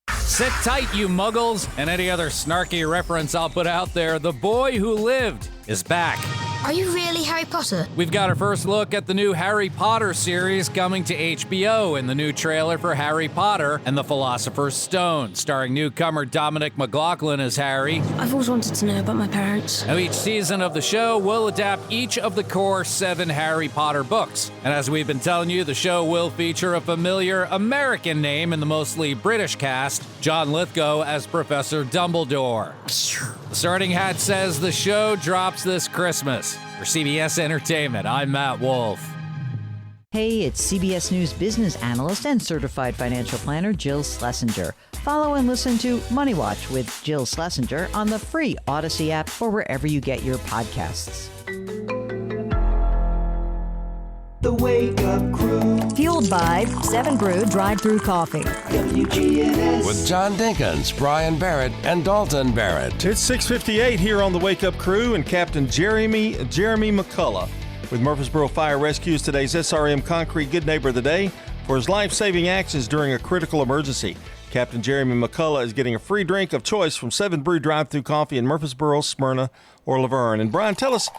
Sit tight, you muggles, and any other snarky reference I'll put out there. The Boy Who Lived is back. Are you really Harry Potter? We've got our first look at the new Harry Potter series coming to HBO in the new trailer for Harry Potter and the Philosopher's Stone, starring newcomer Dominic McLaughlin as Harry. I've always wanted to know about my parents. Now, each season of the show will adapt each of the core 7 Harry Potter books. And as we've been telling you, the show will feature a familiar American name in the mostly British cast, John Lithgow as Professor Dumbledore. The Sorting Hat says the show drops this Christmas. For CBS Entertainment, I'm Matt Wolf. Hey, it's CBS News business analyst and certified financial planner Jill Schlesinger. Follow and listen to Money Watch with Jill Schlesinger on the free Odyssey app or wherever you get your podcasts. The Wake Up Crew. Fueled by 7 Brew Drive-Thru Coffee. WGNS. With John Dinkins, Brian Barrett, and Dalton Barrett. It's 6:58 here on the Wake Up Crew, and Captain Jeremy McCullough with Murfreesboro Fire Rescue's today's SRM Concrete Good Neighbor of the Day for his life-saving actions during a critical emergency. Captain Jeremy McCullough is getting a free drink of choice from 7 Brew Drive-Thru Coffee in Murfreesboro, Smyrna, or Laverne. And Brian, tell us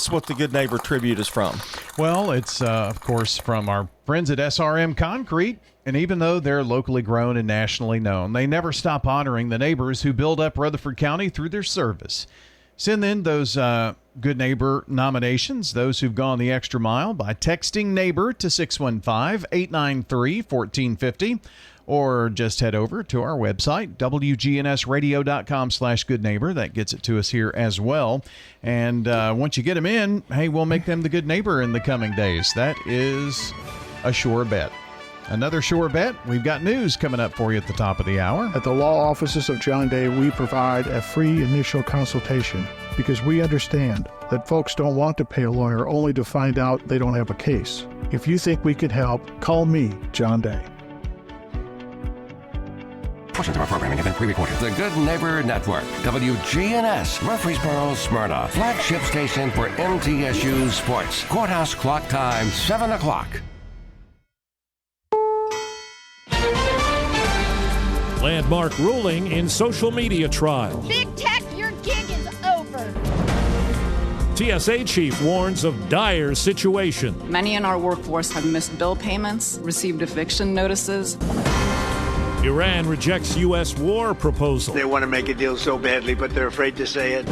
what the Good Neighbor tribute is from. Well, it's, of course, from our friends at SRM Concrete. And even though they're locally grown and nationally known, they never stop honoring the neighbors who build up Rutherford County through their service. Send in those Good Neighbor nominations, those who've gone the extra mile, by texting NEIGHBOR to 615-893-1450. Or just head over to our website, wgnsradio.com/goodneighbor. That gets it to us here as well. And once you get them in, hey, we'll make them the good neighbor in the coming days. That is a sure bet. Another sure bet, we've got news coming up for you at the top of the hour. At the law offices of John Day, we provide a free initial consultation because we understand that folks don't want to pay a lawyer only to find out they don't have a case. If you think we could help, call me, John Day. Portions of our programming have been pre-recorded. The Good Neighbor Network, WGNS, Murfreesboro, Smyrna, flagship station for MTSU Sports. Courthouse clock time, 7 o'clock. Landmark ruling in social media trial. Big Tech, your gig is over. TSA chief warns of dire situation. Many in our workforce have missed bill payments, received eviction notices. Iran rejects U.S. war proposal. They want to make a deal so badly, but they're afraid to say it.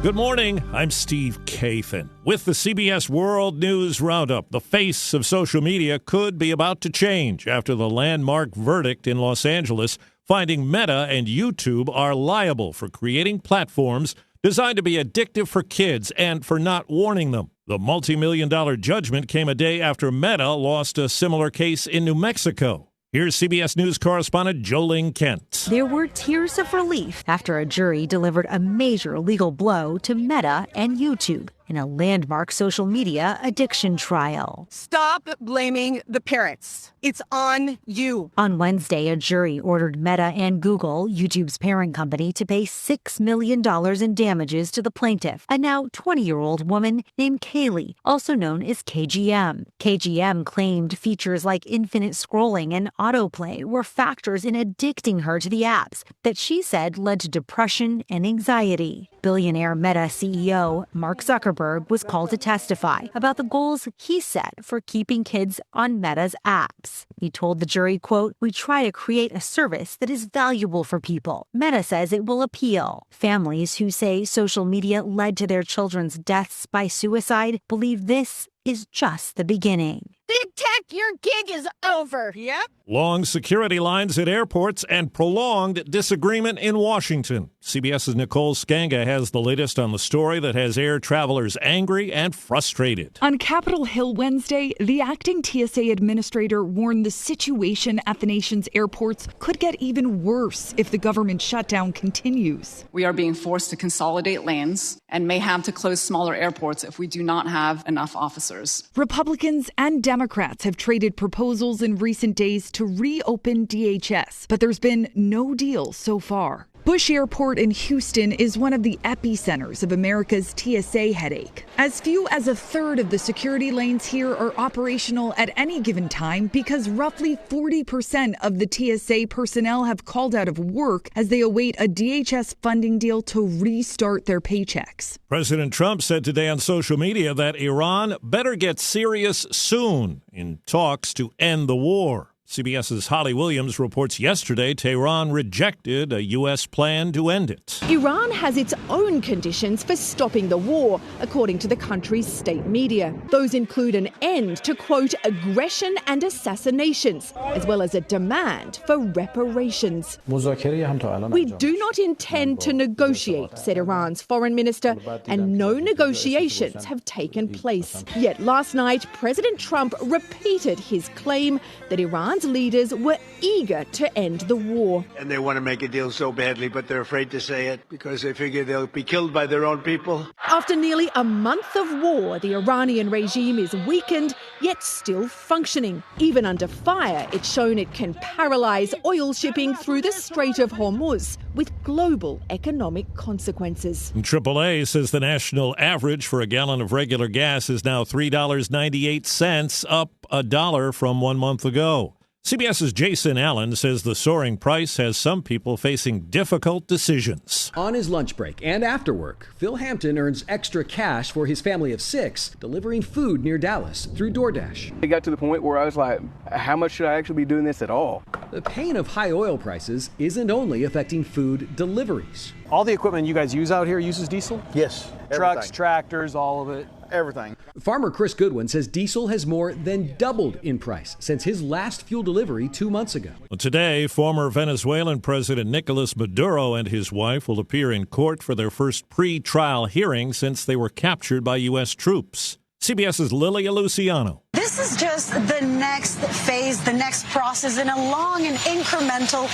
Good morning. I'm Steve Kathan. With the CBS World News Roundup, the face of social media could be about to change after the landmark verdict in Los Angeles finding Meta and YouTube are liable for creating platforms designed to be addictive for kids and for not warning them. The multi-million-dollar judgment came a day after Meta lost a similar case in New Mexico. Here's CBS News correspondent Jolene Kent. There were tears of relief after a jury delivered a major legal blow to Meta and YouTube in a landmark social media addiction trial. Stop blaming the parents. It's on you. On Wednesday, a jury ordered Meta and Google, YouTube's parent company, to pay $6 million in damages to the plaintiff, a now 20-year-old woman named Kaylee, also known as KGM. KGM claimed features like infinite scrolling and autoplay were factors in addicting her to the apps that she said led to depression and anxiety. Billionaire Meta CEO Mark Zuckerberg was called to testify about the goals he set for keeping kids on Meta's apps. He told the jury, quote, "We try to create a service that is valuable for people." Meta says it will appeal. Families who say social media led to their children's deaths by suicide believe this is just the beginning. Big Tech, your gig is over. Yep. Long security lines at airports and prolonged disagreement in Washington. CBS's Nicole Skanga has the latest on the story that has air travelers angry and frustrated. On Capitol Hill Wednesday, the acting TSA administrator warned the situation at the nation's airports could get even worse if the government shutdown continues. We are being forced to consolidate lanes and may have to close smaller airports if we do not have enough officers. Republicans and Democrats have traded proposals in recent days to reopen DHS, but there's been no deal so far. Bush Airport in Houston is one of the epicenters of America's TSA headache. As few as a third of the security lanes here are operational at any given time because roughly 40% of the TSA personnel have called out of work as they await a DHS funding deal to restart their paychecks. President Trump said today on social media that Iran better get serious soon in talks to end the war. CBS's Holly Williams reports yesterday Tehran rejected a U.S. plan to end it. Iran has its own conditions for stopping the war, according to the country's state media. Those include an end to, quote, aggression and assassinations, as well as a demand for reparations. We do not intend to negotiate, said Iran's foreign minister, and no negotiations have taken place. Yet last night, President Trump repeated his claim that Iran's leaders were eager to end the war. And they want to make a deal so badly, but they're afraid to say it because they figure they'll be killed by their own people. After nearly a month of war, the Iranian regime is weakened, yet still functioning. Even under fire, it's shown it can paralyze oil shipping through the Strait of Hormuz, with global economic consequences. AAA says the national average for a gallon of regular gas is now $3.98, up $1 from 1 month ago. CBS's Jason Allen says the soaring price has some people facing difficult decisions. On his lunch break and after work, Phil Hampton earns extra cash for his family of 6, delivering food near Dallas through DoorDash. It got to the point where I was like, how much should I actually be doing this at all? The pain of high oil prices isn't only affecting food deliveries. All the equipment you guys use out here uses diesel? Yes. Trucks, everything. tractors, all of it. Everything. Farmer Chris Goodwin says diesel has more than doubled in price since his last fuel delivery 2 months ago. Today, former Venezuelan President Nicolas Maduro and his wife will appear in court for their first pre-trial hearing since they were captured by U.S. troops. CBS's Lilia Luciano. This is just the next phase, the next process in a long and incremental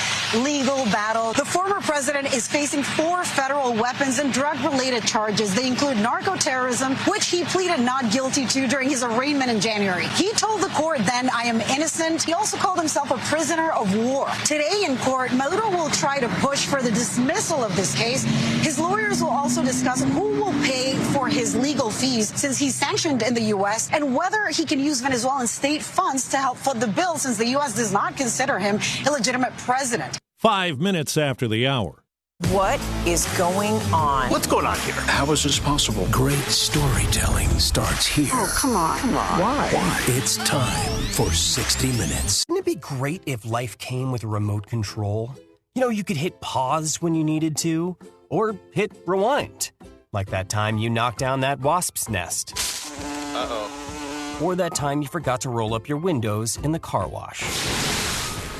legal battle. The former president is facing 4 federal weapons and drug-related charges. They include narco-terrorism, which he pleaded not guilty to during his arraignment in January. He told the court then, "I am innocent." He also called himself a prisoner of war. Today in court, Maduro will try to push for the dismissal of this case. His lawyers will also discuss who will pay for his legal fees since he's sanctioned in the U.S. and whether he can use Venezuelan state funds to help foot the bill since the U.S. does not consider him a legitimate president. 5 minutes after the hour. What is going on? What's going on here? How is this possible? Great storytelling starts here. Oh, come on. Why? It's time for 60 Minutes. Wouldn't it be great if life came with a remote control? You know, you could hit pause when you needed to, or hit rewind. Like that time you knocked down that wasp's nest. Uh-oh. Or that time you forgot to roll up your windows in the car wash.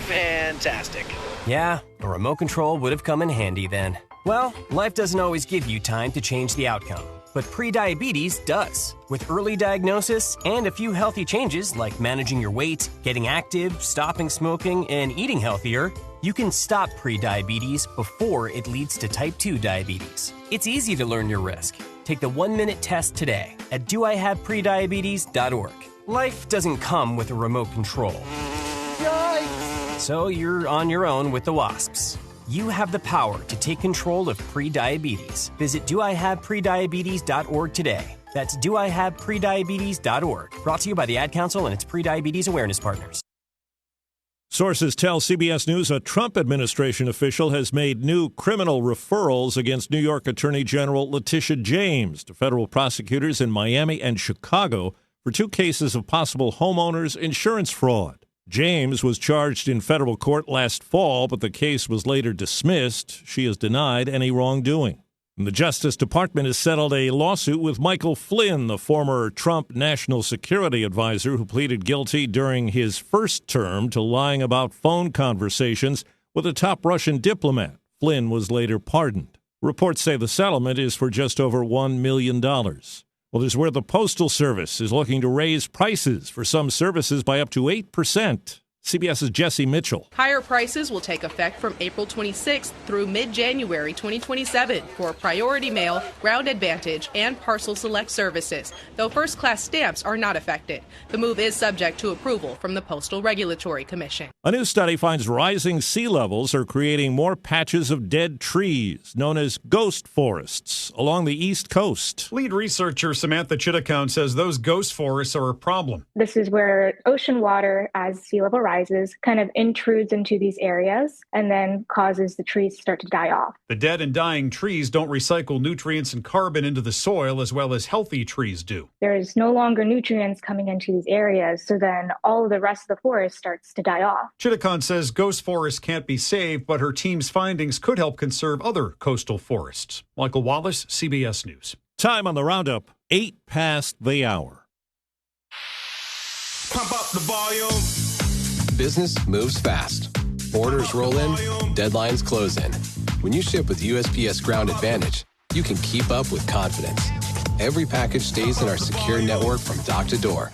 Fantastic. Yeah, a remote control would have come in handy then. Well, life doesn't always give you time to change the outcome, but prediabetes does. With early diagnosis and a few healthy changes like managing your weight, getting active, stopping smoking, and eating healthier, you can stop prediabetes before it leads to type 2 diabetes. It's easy to learn your risk. Take the 1-minute test today at doihaveprediabetes.org. Life doesn't come with a remote control. Yikes! So you're on your own with the wasps. You have the power to take control of prediabetes. Visit doihaveprediabetes.org today. That's doihaveprediabetes.org. Brought to you by the Ad Council and its Prediabetes Awareness Partners. Sources tell CBS News a Trump administration official has made new criminal referrals against New York Attorney General Letitia James to federal prosecutors in Miami and Chicago for 2 cases of possible homeowners insurance fraud. James was charged in federal court last fall, but the case was later dismissed. She has denied any wrongdoing. And the Justice Department has settled a lawsuit with Michael Flynn, the former Trump national security advisor who pleaded guilty during his first term to lying about phone conversations with a top Russian diplomat. Flynn was later pardoned. Reports say the settlement is for just over $1 million. Well, there's where the Postal Service is looking to raise prices for some services by up to 8%. CBS's Jesse Mitchell. Higher prices will take effect from April 26th through mid-January 2027 for Priority Mail, Ground Advantage, and Parcel Select services, though first-class stamps are not affected. The move is subject to approval from the Postal Regulatory Commission. A new study finds rising sea levels are creating more patches of dead trees, known as ghost forests, along the East Coast. Lead researcher Samantha Chittacone says those ghost forests are a problem. This is where ocean water, as sea level rises, kind of intrudes into these areas and then causes the trees to start to die off. The dead and dying trees don't recycle nutrients and carbon into the soil as well as healthy trees do. There is no longer nutrients coming into these areas, so then all of the rest of the forest starts to die off. Chittacone says ghost forests can't be saved, but her team's findings could help conserve other coastal forests. Michael Wallace, CBS News. Time on the roundup, 8 past the hour. Pump up the volume. Business moves fast. Orders roll in, deadlines close in. When you ship with USPS Ground Advantage, you can keep up with confidence. Every package stays in our secure network from dock to door.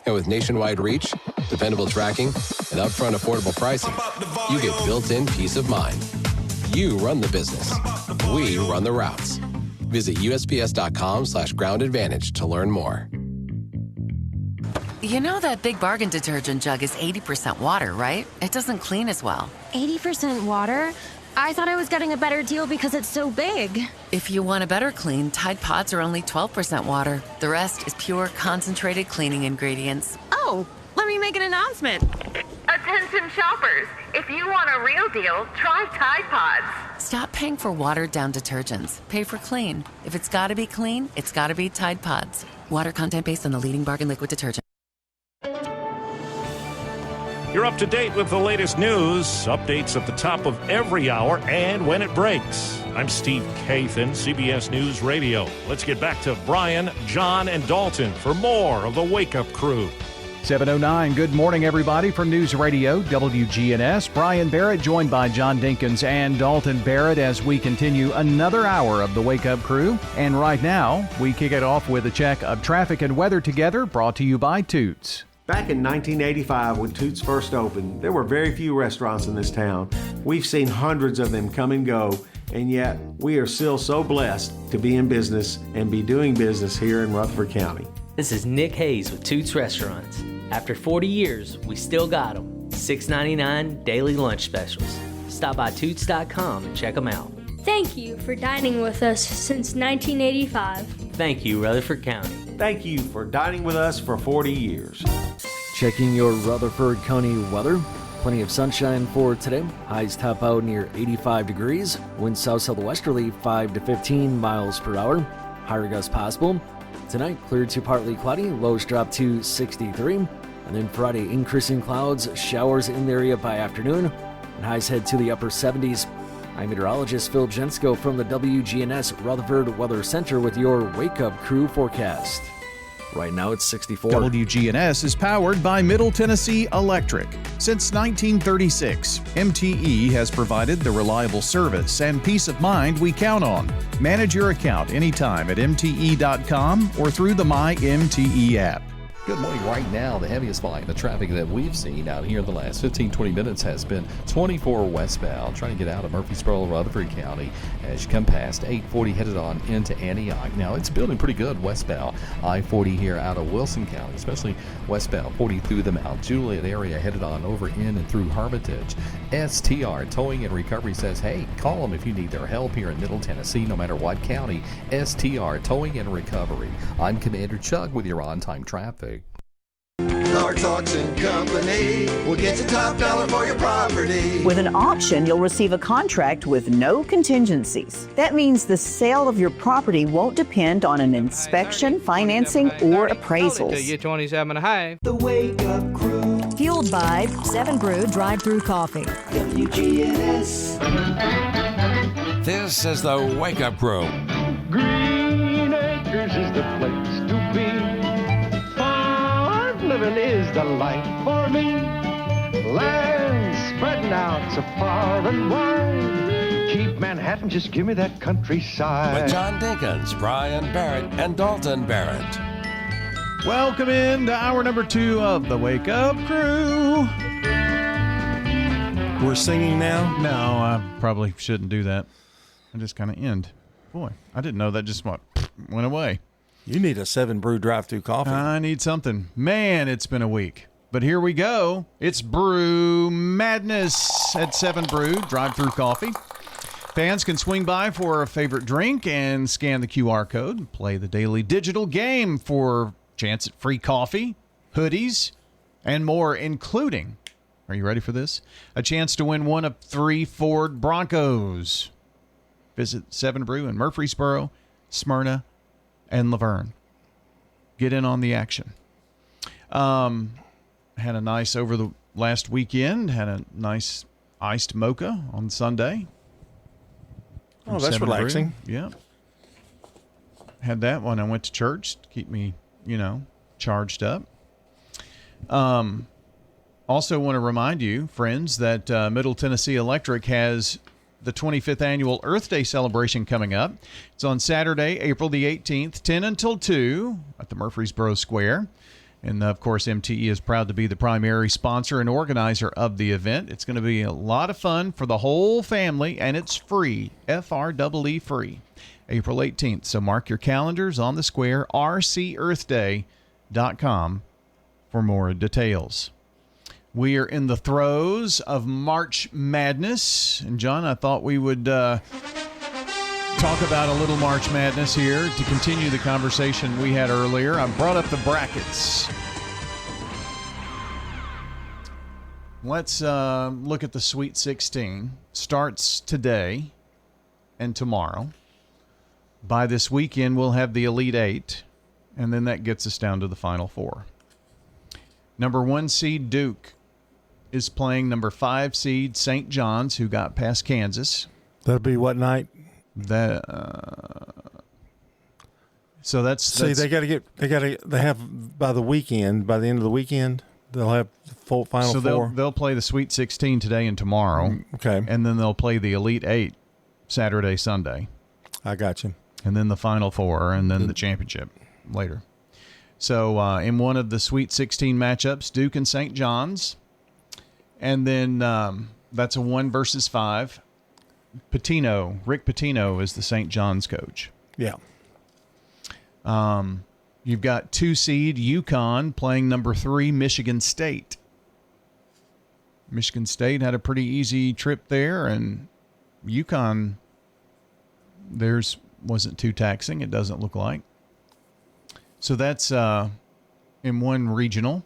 And with nationwide reach, dependable tracking, and upfront affordable pricing, you get built-in peace of mind. You run the business. We run the routes. Visit USPS.com/Ground Advantage to learn more. You know that Big Bargain detergent jug is 80% water, right? It doesn't clean as well. 80% water? I thought I was getting a better deal because it's so big. If you want a better clean, Tide Pods are only 12% water. The rest is pure, concentrated cleaning ingredients. Oh, let me make an announcement. Attention shoppers, if you want a real deal, try Tide Pods. Stop paying for watered-down detergents. Pay for clean. If it's got to be clean, it's got to be Tide Pods. Water content based on the leading bargain liquid detergent. You're up to date with the latest news, updates at the top of every hour and when it breaks. I'm Steve Kathan, CBS News Radio. Let's get back to Brian, John, and Dalton for more of the Wake Up Crew. 7:09. Good morning, everybody, from News Radio WGNS. Brian Barrett joined by John Dinkins and Dalton Barrett as we continue another hour of the Wake Up Crew. And right now, we kick it off with a check of traffic and weather together, brought to you by Toots. Back in 1985, when Toots first opened, there were very few restaurants in this town. We've seen hundreds of them come and go, and yet we are still so blessed to be in business and be doing business here in Rutherford County. This is Nick Hayes with Toots Restaurants. After 40 years, we still got them. $6.99 daily lunch specials. Stop by Toots.com and check them out. Thank you for dining with us since 1985. Thank you, Rutherford County. Thank you for dining with us for 40 years. Checking your Rutherford County weather. Plenty of sunshine for today. Highs top out near 85 degrees. Winds south-southwesterly 5 to 15 miles per hour. Higher gusts possible. Tonight, clear to partly cloudy. Lows drop to 63. And then Friday, increasing clouds. Showers in the area by afternoon. And highs head to the upper 70s. I'm meteorologist Phil Jensko from the WGNS Rutherford Weather Center with your Wake Up Crew forecast. Right now it's 64. WGNS is powered by Middle Tennessee Electric. Since 1936, MTE has provided the reliable service and peace of mind we count on. Manage your account anytime at MTE.com or through the MyMTE app. Good morning. Right now, the heaviest volume, the traffic that we've seen out here in the last 15-20 minutes has been 24 westbound, trying to get out of Murfreesboro, Rutherford County as you come past 840 headed on into Antioch. Now, it's building pretty good westbound. I-40 here out of Wilson County, especially westbound 40 through the Mount Juliet area headed on over in and through Hermitage. STR Towing and Recovery says, hey, call them if you need their help here in Middle Tennessee, no matter what county. STR Towing and Recovery. I'm Commander Chuck with your on-time traffic. Clark's Auction Company will get you top dollar for your property. With an auction, you'll receive a contract with no contingencies. That means the sale of your property won't depend on an inspection, financing, or appraisals. You're 27.5. The Wake Up Crew. Fueled by 7 Brew Drive-Thru Coffee. WGNS. This is the Wake Up Crew. Green Acres is the place to be. Living is the life for me. Land spreading out so far and wide. Keep Manhattan, just give me that countryside. With John Dinkins, Brian Barrett, and Dalton Barrett. Welcome into hour number 2 of the Wake Up Crew. We're singing now? No, I probably shouldn't do that. I just kind of end. Boy, I didn't know that just went away. You need a 7 Brew Drive-Thru Coffee. I need something. Man, it's been a week. But here we go. It's Brew Madness at 7 Brew Drive-Thru Coffee. Fans can swing by for a favorite drink and scan the QR code and play the daily digital game for chance at free coffee, hoodies, and more, including, are you ready for this? A chance to win one of 3 Ford Broncos. Visit 7 Brew in Murfreesboro, Smyrna, and Laverne. Get in on the action. Had a nice over the last weekend. Had a nice iced mocha on Sunday. Oh, that's relaxing. Yeah. Had that when I went to church to keep me, charged up. Also want to remind you, friends, that Middle Tennessee Electric has the 25th annual Earth Day celebration coming up. It's on Saturday, April the 18th, 10 until 2 at the Murfreesboro Square. And, of course, MTE is proud to be the primary sponsor and organizer of the event. It's going to be a lot of fun for the whole family, and it's free, FREE free, April 18th. So mark your calendars on the square, rcearthday.com for more details. We are in the throes of March Madness. And, John, I thought we would talk about a little March Madness here to continue the conversation we had earlier. I brought up the brackets. Let's look at the Sweet 16. Starts today and tomorrow. By this weekend, we'll have the Elite Eight, and then that gets us down to the Final Four. Number 1 seed Duke is playing number 5 seed St. John's, who got past Kansas. That'll be what night? So that's see, they have by the weekend, by the end of the weekend, they'll have the full Final Four. So they'll play the Sweet 16 today and tomorrow. Okay. And then they'll play the Elite Eight Saturday, Sunday. I got you. And then the Final Four, and then the championship later. So in one of the Sweet 16 matchups, Duke and St. John's. And then that's a 1 versus 5. Rick Pitino is the St. John's coach. Yeah. You've got 2 seed UConn playing number 3 Michigan State. Michigan State had a pretty easy trip there, and UConn, theirs wasn't too taxing, it doesn't look like. So that's in one regional.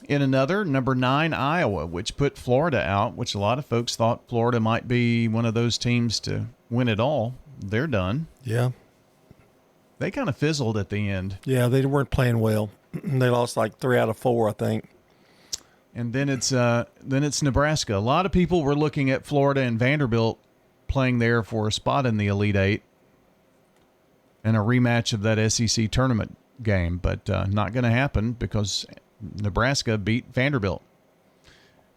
In another, number 9 Iowa, which put Florida out, which a lot of folks thought Florida might be one of those teams to win it all. They're done. Yeah. They kind of fizzled at the end. Yeah, they weren't playing well. They lost like 3 out of 4, I think. And then it's Nebraska. A lot of people were looking at Florida and Vanderbilt playing there for a spot in the Elite Eight and a rematch of that SEC tournament game, but not going to happen because Nebraska beat Vanderbilt.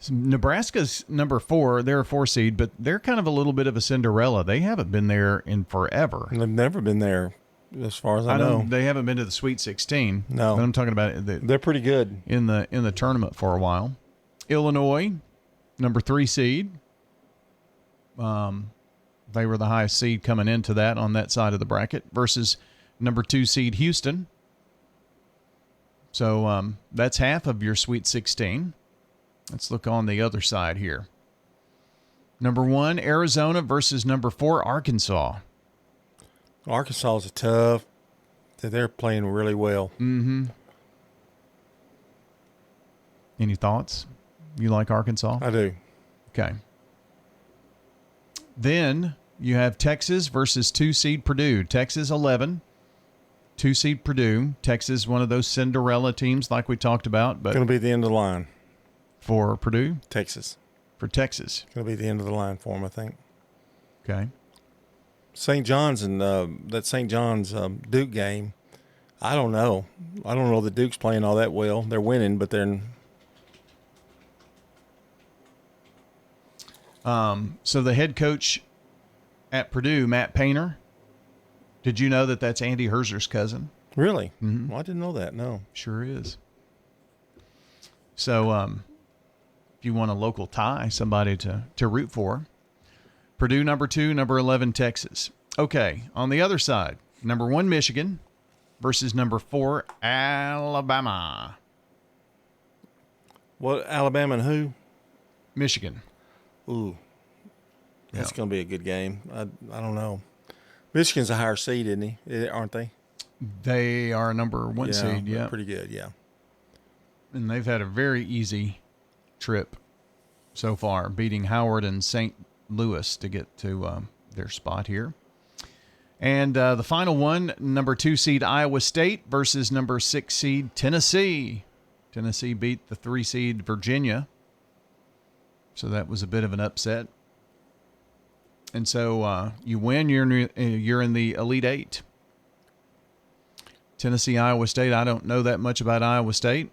So Nebraska's number 4. They're a 4 seed, but they're kind of a little bit of a Cinderella. They haven't been there in forever. They've never been there, as far as I know. They haven't been to the Sweet 16. No, but I'm talking about they're pretty good in the tournament for a while. Illinois, number 3 seed. They were the highest seed coming into that on that side of the bracket versus number 2 seed Houston. So that's half of your Sweet 16. Let's look on the other side here. Number 1, Arizona versus number 4, Arkansas. Arkansas is tough. They're playing really well. Mm-hmm. Any thoughts? You like Arkansas? I do. Okay. Then you have Texas versus 2 seed Purdue. Texas 11, 2 seed Purdue. Texas, one of those Cinderella teams like we talked about. But going to be the end of the line. For Purdue? Texas. For Texas. Going to be the end of the line for them, I think. Okay. St. John's and that St. John's Duke game, I don't know. I don't know that Duke's playing all that well. They're winning, but they're... So the head coach at Purdue, Matt Painter, did you know that that's Andy Herzer's cousin? Really? Mm-hmm. Well, I didn't know that, no. Sure is. So if you want a local tie, somebody to root for, Purdue number 2, number 11, Texas. Okay, on the other side, number 1, Michigan versus number 4, Alabama. What, Alabama and who? Michigan. Ooh, that's going to be a good game. I don't know. Michigan's a higher seed, isn't he? Aren't they? They are number 1 seed, yeah. Pretty good, yeah. And they've had a very easy trip so far, beating Howard and St. Louis to get to their spot here. And the final one, number 2 seed Iowa State versus number 6 seed Tennessee. Tennessee beat the 3 seed Virginia. So that was a bit of an upset. And so you win, you're in the Elite Eight. Tennessee, Iowa State. I don't know that much about Iowa State.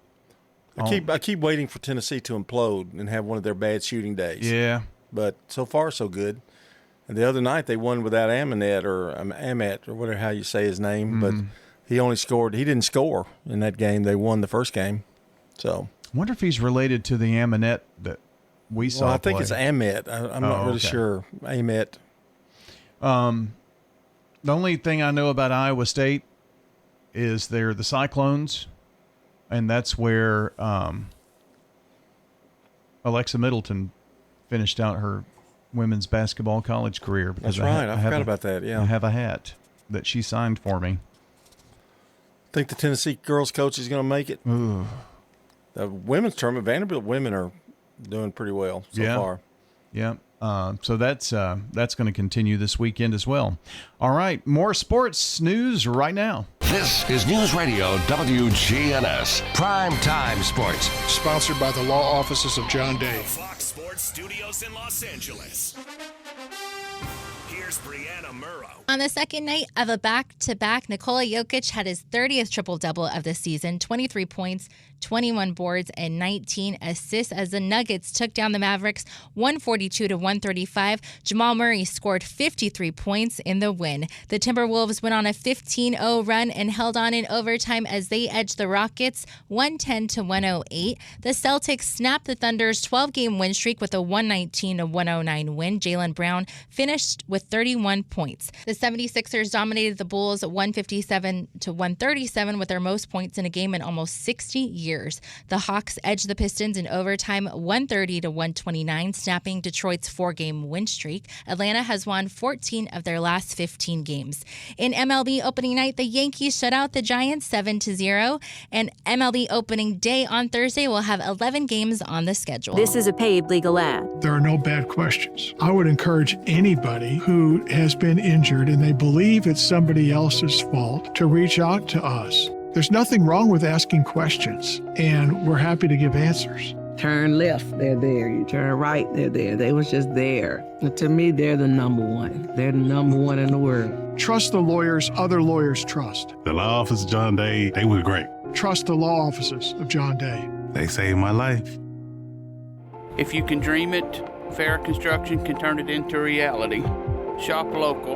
I keep waiting for Tennessee to implode and have one of their bad shooting days. Yeah. But so far, so good. And the other night they won without Amet or whatever how you say his name. Mm-hmm. But he didn't score in that game. They won the first game. So I wonder if he's related to the Amet that we saw. Well, I think play. it's Amet. I'm not really sure. Amet. The only thing I know about Iowa State is they're the Cyclones, and that's where Alexa Middleton finished out her women's basketball college career. That's right. I forgot about that, yeah. I have a hat that she signed for me. Think the Tennessee girls coach is going to make it? Ooh. The women's tournament, Vanderbilt women are doing pretty well so far. Yeah. So that's going to continue this weekend as well. All right. More sports news right now. This is News Radio WGNS Prime Time Sports. Sponsored by the law offices of John Day. Fox Sports Studios in Los Angeles. Here's Brianna Murrow. On the second night of a back-to-back, Nikola Jokic had his 30th triple-double of the season, 23 points, 21 boards, and 19 assists as the Nuggets took down the Mavericks 142-135. Jamal Murray scored 53 points in the win. The Timberwolves went on a 15-0 run and held on in overtime as they edged the Rockets 110-108. The Celtics snapped the Thunder's 12-game win streak with a 119-109 win. Jaylen Brown finished with 31 points. The 76ers dominated the Bulls 157-137 with their most points in a game in almost 60 years. The Hawks edged the Pistons in overtime 130-129, snapping Detroit's 4-game win streak. Atlanta has won 14 of their last 15 games. In MLB opening night, the Yankees shut out the Giants 7-0, and MLB opening day on Thursday will have 11 games on the schedule. This is a paid legal ad. There are no bad questions. I would encourage anybody who has been injured and they believe it's somebody else's fault to reach out to us. There's nothing wrong with asking questions, and we're happy to give answers. Turn left, they're there. You turn right, they're there. They was just there. And to me, they're the number one. They're the number one in the world. Trust the lawyers other lawyers trust. The law office of John Day, they were great. Trust the law offices of John Day. They saved my life. If you can dream it, Farrah Construction can turn it into reality. Shop local,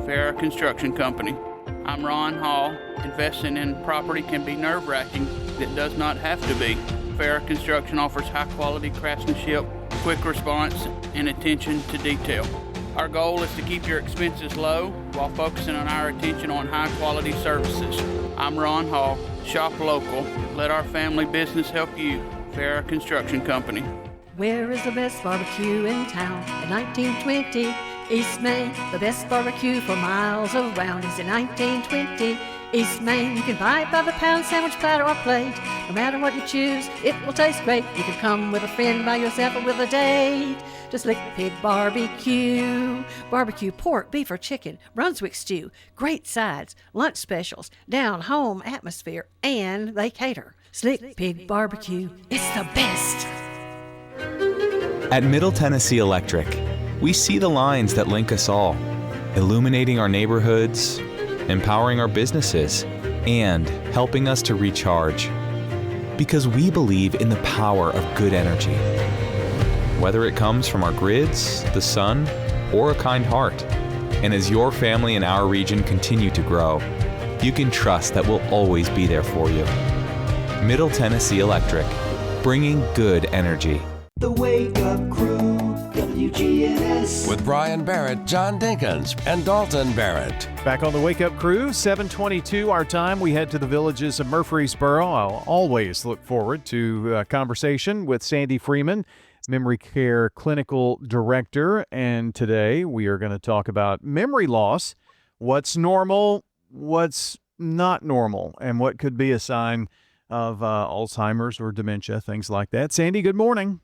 Farrah Construction Company. I'm Ron Hall. Investing in property can be nerve-wracking. It does not have to be. Farrah Construction offers high-quality craftsmanship, quick response, and attention to detail. Our goal is to keep your expenses low while focusing on our attention on high-quality services. I'm Ron Hall. Shop local. Let our family business help you. Farrah Construction Company. Where is the best barbecue in town? At 1920 East Main, the best barbecue for miles around is in 1920 East Main. You can buy it by the pound, sandwich, platter, or plate. No matter what you choose, it will taste great. You can come with a friend, by yourself, or with a date. Just Slick Pig Barbecue. Barbecue pork, beef, or chicken, Brunswick stew, great sides, lunch specials, down-home atmosphere, and they cater. Slick Pig Barbecue, it's the best. At Middle Tennessee Electric, we see the lines that link us all, illuminating our neighborhoods, empowering our businesses, and helping us to recharge. Because we believe in the power of good energy. Whether it comes from our grids, the sun, or a kind heart. And as your family and our region continue to grow, you can trust that we'll always be there for you. Middle Tennessee Electric, bringing good energy. The Wake Up Crew, WGNS. With Brian Barrett, John Dinkins, and Dalton Barrett. Back on the Wake Up Crew, 7:22 our time. We head to the villages of Murfreesboro. I'll always look forward to a conversation with Sandy Freeman, Memory Care Clinical Director. And today we are going to talk about memory loss, what's normal, what's not normal, and what could be a sign of Alzheimer's or dementia, things like that. Sandy, good morning.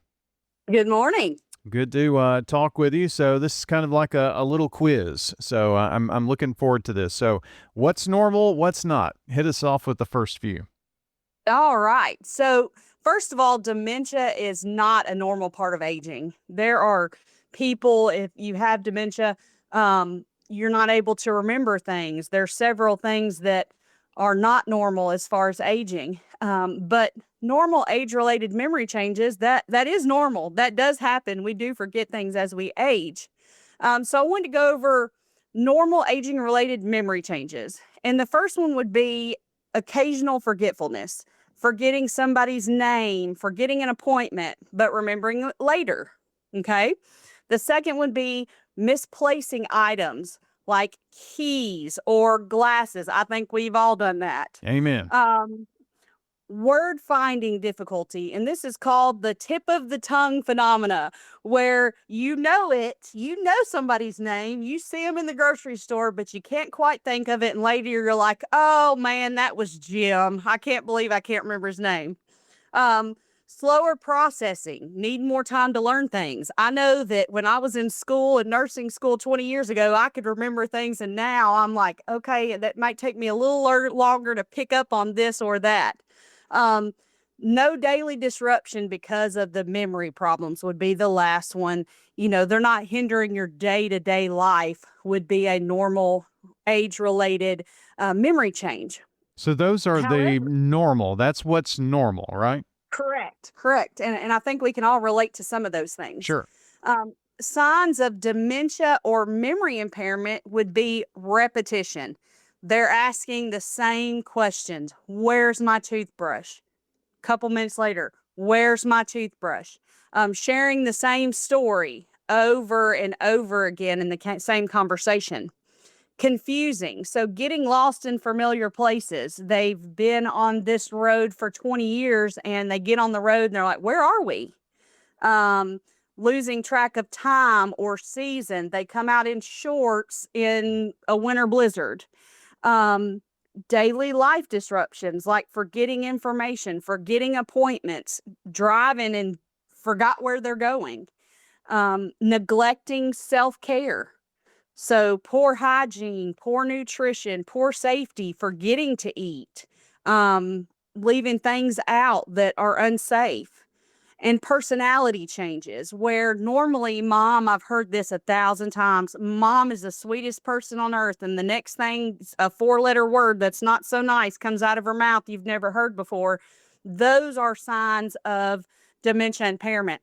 Good morning. Good to talk with you. So this is kind of like a little quiz. So I'm looking forward to this. So what's normal, what's not? Hit us off with the first few. All right. So first of all, dementia is not a normal part of aging. There are people, if you have dementia, you're not able to remember things. There's several things that are not normal as far as aging. But normal age-related memory changes, that is normal. That does happen. We do forget things as we age. So I wanted to go over normal aging-related memory changes. And the first one would be occasional forgetfulness, forgetting somebody's name, forgetting an appointment, but remembering it later. Okay. The second would be misplacing items like keys or glasses. I think we've all done that. Amen. Word finding difficulty, and this is called the tip of the tongue phenomena, where you know somebody's name, you see them in the grocery store, but you can't quite think of it, and later you're like, oh man, that was Jim. I can't believe I can't remember his name. Slower processing, need more time to learn things. I know that when I was in school, in nursing school 20 years ago, I could remember things, and now I'm like, okay, that might take me a little longer to pick up on this or that. No daily disruption because of the memory problems would be the last one. You know, they're not hindering your day-to-day life would be a normal age-related memory change. So those are the normal. That's what's normal, right? Correct. And I think we can all relate to some of those things. Sure. Signs of dementia or memory impairment would be repetition. They're asking the same questions. Where's my toothbrush? Couple minutes later, where's my toothbrush? Sharing the same story over and over again in the same conversation. Confusing. So getting lost in familiar places. They've been on this road for 20 years and they get on the road and they're like, where are we? Losing track of time or season. They come out in shorts in a winter blizzard. Daily life disruptions like forgetting information, forgetting appointments, driving and forgot where they're going, neglecting self-care. So poor hygiene, poor nutrition, poor safety, forgetting to eat, leaving things out that are unsafe. And personality changes, where normally mom, I've heard this 1,000 times, mom is the sweetest person on earth. And the next thing, a 4-letter word that's not so nice comes out of her mouth you've never heard before. Those are signs of dementia impairment.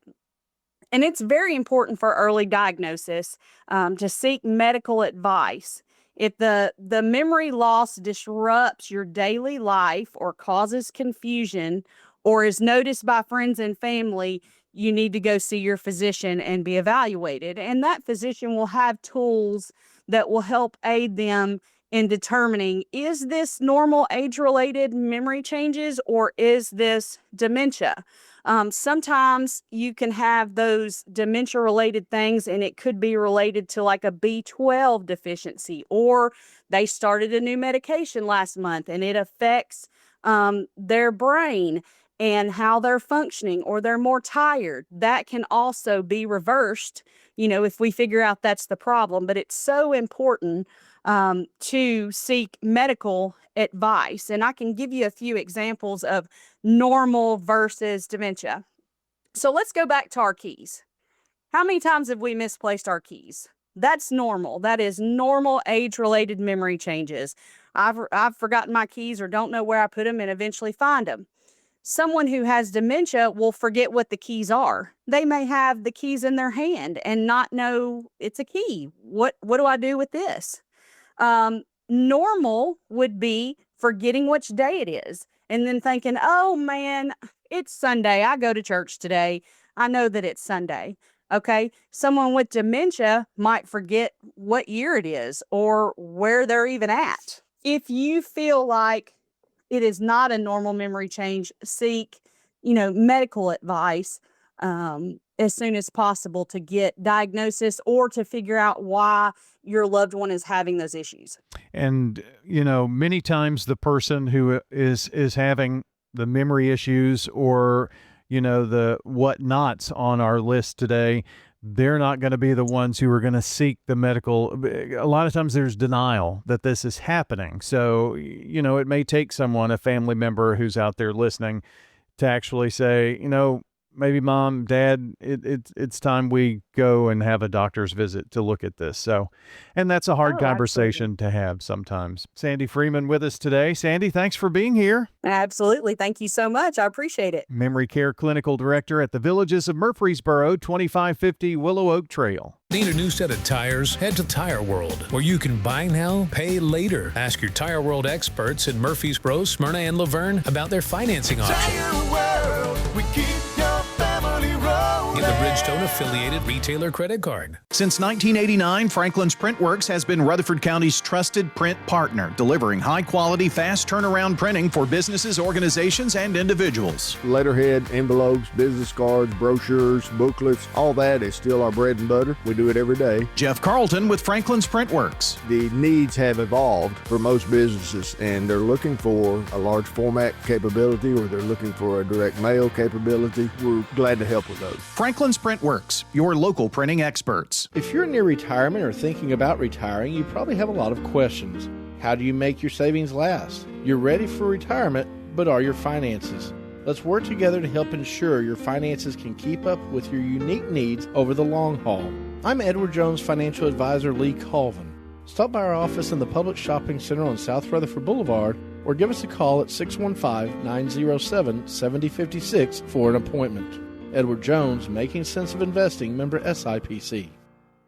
And it's very important for early diagnosis to seek medical advice. If the memory loss disrupts your daily life or causes confusion or is noticed by friends and family, you need to go see your physician and be evaluated. And that physician will have tools that will help aid them in determining, is this normal age-related memory changes or is this dementia? Sometimes you can have those dementia-related things and it could be related to like a B12 deficiency, or they started a new medication last month and it affects their brain and how they're functioning, or they're more tired. That can also be reversed, if we figure out that's the problem. But it's so important to seek medical advice. And I can give you a few examples of normal versus dementia. So let's go back to our keys. How many times have we misplaced our keys? That's normal. That is normal age-related memory changes. I've forgotten my keys or don't know where I put them and eventually find them. Someone who has dementia will forget what the keys are. They may have the keys in their hand and not know it's a key. What do I do with this? Normal would be forgetting which day it is and then thinking, oh man, it's Sunday. I go to church today. I know that it's Sunday. Okay. Someone with dementia might forget what year it is or where they're even at. If you feel like it is not a normal memory change, seek, medical advice as soon as possible to get diagnosis or to figure out why your loved one is having those issues. And, many times the person who is having the memory issues or, the whatnots on our list today, they're not going to be the ones who are going to seek the medical. A lot of times there's denial that this is happening. So, it may take someone, a family member who's out there listening, to actually say, maybe mom, dad, it's time we go and have a doctor's visit to look at this. So, and that's a hard conversation to have sometimes. Sandy Freeman with us today. Sandy, thanks for being here. Absolutely. Thank you so much. I appreciate it. Memory Care Clinical Director at the Villages of Murfreesboro, 2550 Willow Oak Trail. Need a new set of tires? Head to Tire World, where you can buy now, pay later. Ask your Tire World experts in Murfreesboro, Smyrna, and Laverne about their financing options. Tire World, we keep your family rolling. Get the Bridgestone affiliated retailer credit card. Since 1989, Franklin's Printworks has been Rutherford County's trusted print partner, delivering high-quality, fast turnaround printing for businesses, organizations, and individuals. Letterhead, envelopes, business cards, brochures, booklets, all that is still our bread and butter. We do it every day. Jeff Carlton with Franklin's Printworks. The needs have evolved for most businesses, and they're looking for a large format capability, or they're looking for a direct mail capability. We're glad to help with those. Franklin's Printworks, your local printing experts. If you're near retirement or thinking about retiring, you probably have a lot of questions. How do you make your savings last? You're ready for retirement, but are your finances? Let's work together to help ensure your finances can keep up with your unique needs over the long haul. I'm Edward Jones Financial Advisor Lee Colvin. Stop by our office in the Public Shopping Center on South Rutherford Boulevard or give us a call at 615-907-7056 for an appointment. Edward Jones, Making Sense of Investing, member SIPC.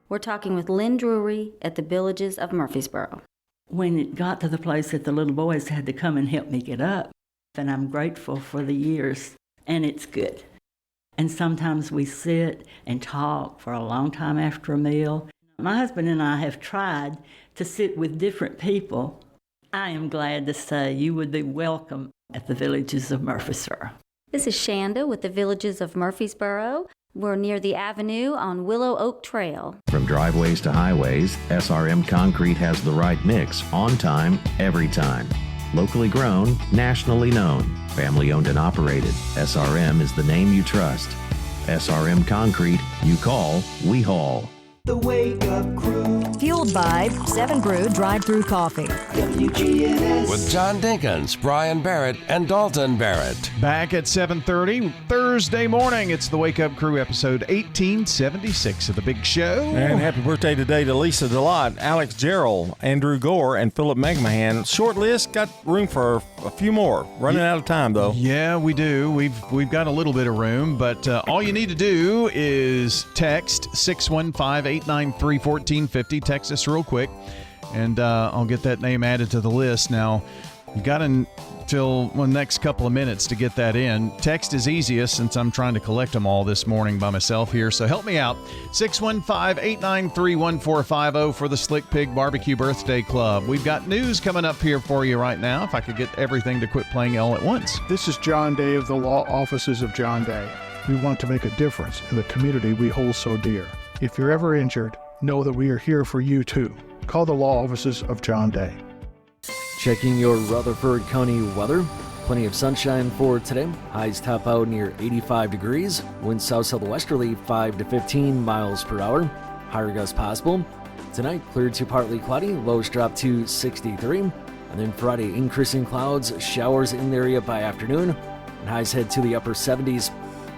We're talking with Lynn Drury at the Villages of Murfreesboro. When it got to the place that the little boys had to come and help me get up, and I'm grateful for the years, and it's good. And sometimes we sit and talk for a long time after a meal. My husband and I have tried to sit with different people. I am glad to say you would be welcome at the Villages of Murfreesboro. This is Shanda with the Villages of Murfreesboro. We're near the avenue on Willow Oak Trail. From driveways to highways, SRM Concrete has the right mix, on time, every time. Locally grown, nationally known, family owned and operated. SRM is the name you trust. SRM Concrete, you call, we haul. The Wake Up Crew. Fueled by 7 Brew Drive-Thru Coffee. WGNS. With John Dinkins, Brian Barrett, and Dalton Barrett. Back at 7:30 Thursday morning. It's the Wake Up Crew, episode 1876 of The Big Show. And happy birthday today to Lisa DeLotte, Alex Gerald, Andrew Gore, and Philip McMahon. Short list, got room for a few more. Running out of time, though. Yeah, we do. We've got a little bit of room, but all you need to do is text 615-893-1450. Text us real quick, and I'll get that name added to the list. Now, you got until the next couple of minutes to get that in. Text is easiest since I'm trying to collect them all this morning by myself here, so help me out. 615-893-1450 for the Slick Pig Barbecue Birthday Club. We've got news coming up here for you right now, if I could get everything to quit playing all at once. This is John Day of the Law Offices of John Day. We want to make a difference in the community we hold so dear. If you're ever injured, know that we are here for you too. Call the Law Offices of John Day. Checking your Rutherford County weather. Plenty of sunshine for today. Highs top out near 85 degrees. Winds south-southwesterly 5 to 15 miles per hour. Higher gusts possible. Tonight, clear to partly cloudy. Lows drop to 63. And then Friday, increasing clouds, showers in the area by afternoon. And highs head to the upper 70s.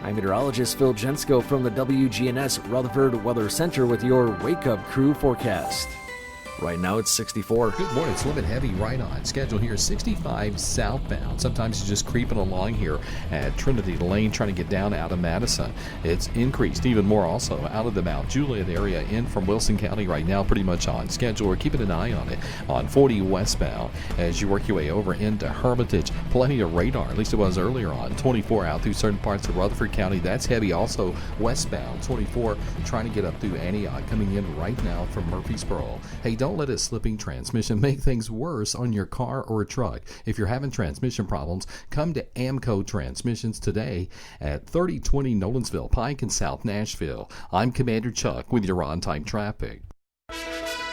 I'm meteorologist Phil Jensko from the WGNS Rutherford Weather Center with your Wake Up Crew forecast. Right now it's 64. Good morning. It's a little bit heavy right on schedule here. 65 southbound. Sometimes you're just creeping along here at Trinity Lane trying to get down out of Madison. It's increased even more also out of the Mount Juliet area in from Wilson County right now, pretty much on schedule. We're keeping an eye on it on 40 westbound as you work your way over into Hermitage. Plenty of radar, at least it was earlier on. 24 out through certain parts of Rutherford County. That's heavy also westbound. 24 trying to get up through Antioch, coming in right now from Murfreesboro. Hey, don't let a slipping transmission make things worse on your car or truck. If you're having transmission problems, come to Amco Transmissions today at 3020 Nolensville Pike in South Nashville. I'm Commander Chuck with your on-time traffic.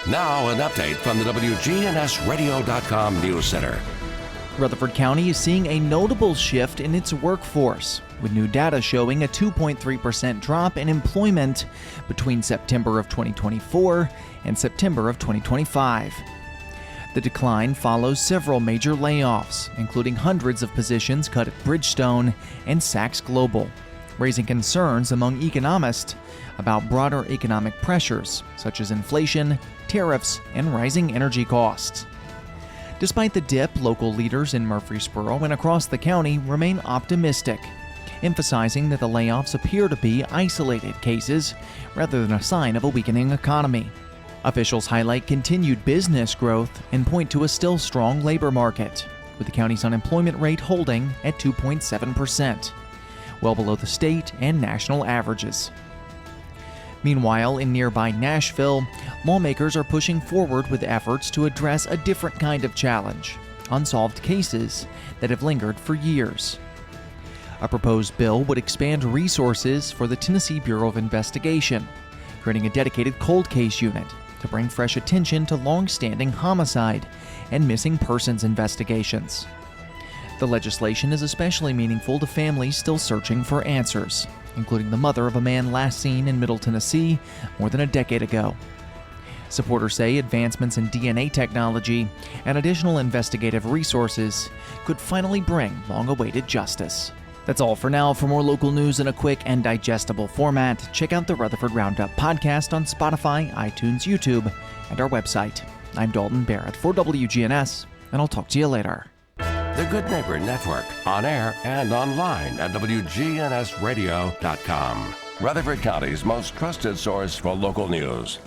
Now an update from the WGNSradio.com News Center. Rutherford County is seeing a notable shift in its workforce, with new data showing a 2.3% drop in employment between September of 2024 and September of 2025. The decline follows several major layoffs, including hundreds of positions cut at Bridgestone and Saks Global, raising concerns among economists about broader economic pressures such as inflation, tariffs, and rising energy costs. Despite the dip, local leaders in Murfreesboro and across the county remain optimistic, emphasizing that the layoffs appear to be isolated cases rather than a sign of a weakening economy. Officials highlight continued business growth and point to a still strong labor market, with the county's unemployment rate holding at 2.7%, well below the state and national averages. Meanwhile, in nearby Nashville, lawmakers are pushing forward with efforts to address a different kind of challenge: unsolved cases that have lingered for years. A proposed bill would expand resources for the Tennessee Bureau of Investigation, creating a dedicated cold case unit to bring fresh attention to long-standing homicide and missing persons investigations. The legislation is especially meaningful to families still searching for answers, including the mother of a man last seen in Middle Tennessee more than a decade ago. Supporters say advancements in DNA technology and additional investigative resources could finally bring long-awaited justice. That's all for now. For more local news in a quick and digestible format, check out the Rutherford Roundup podcast on Spotify, iTunes, YouTube, and our website. I'm Dalton Barrett for WGNS, and I'll talk to you later. The Good Neighbor Network, on air and online at WGNSradio.com. Rutherford County's most trusted source for local news.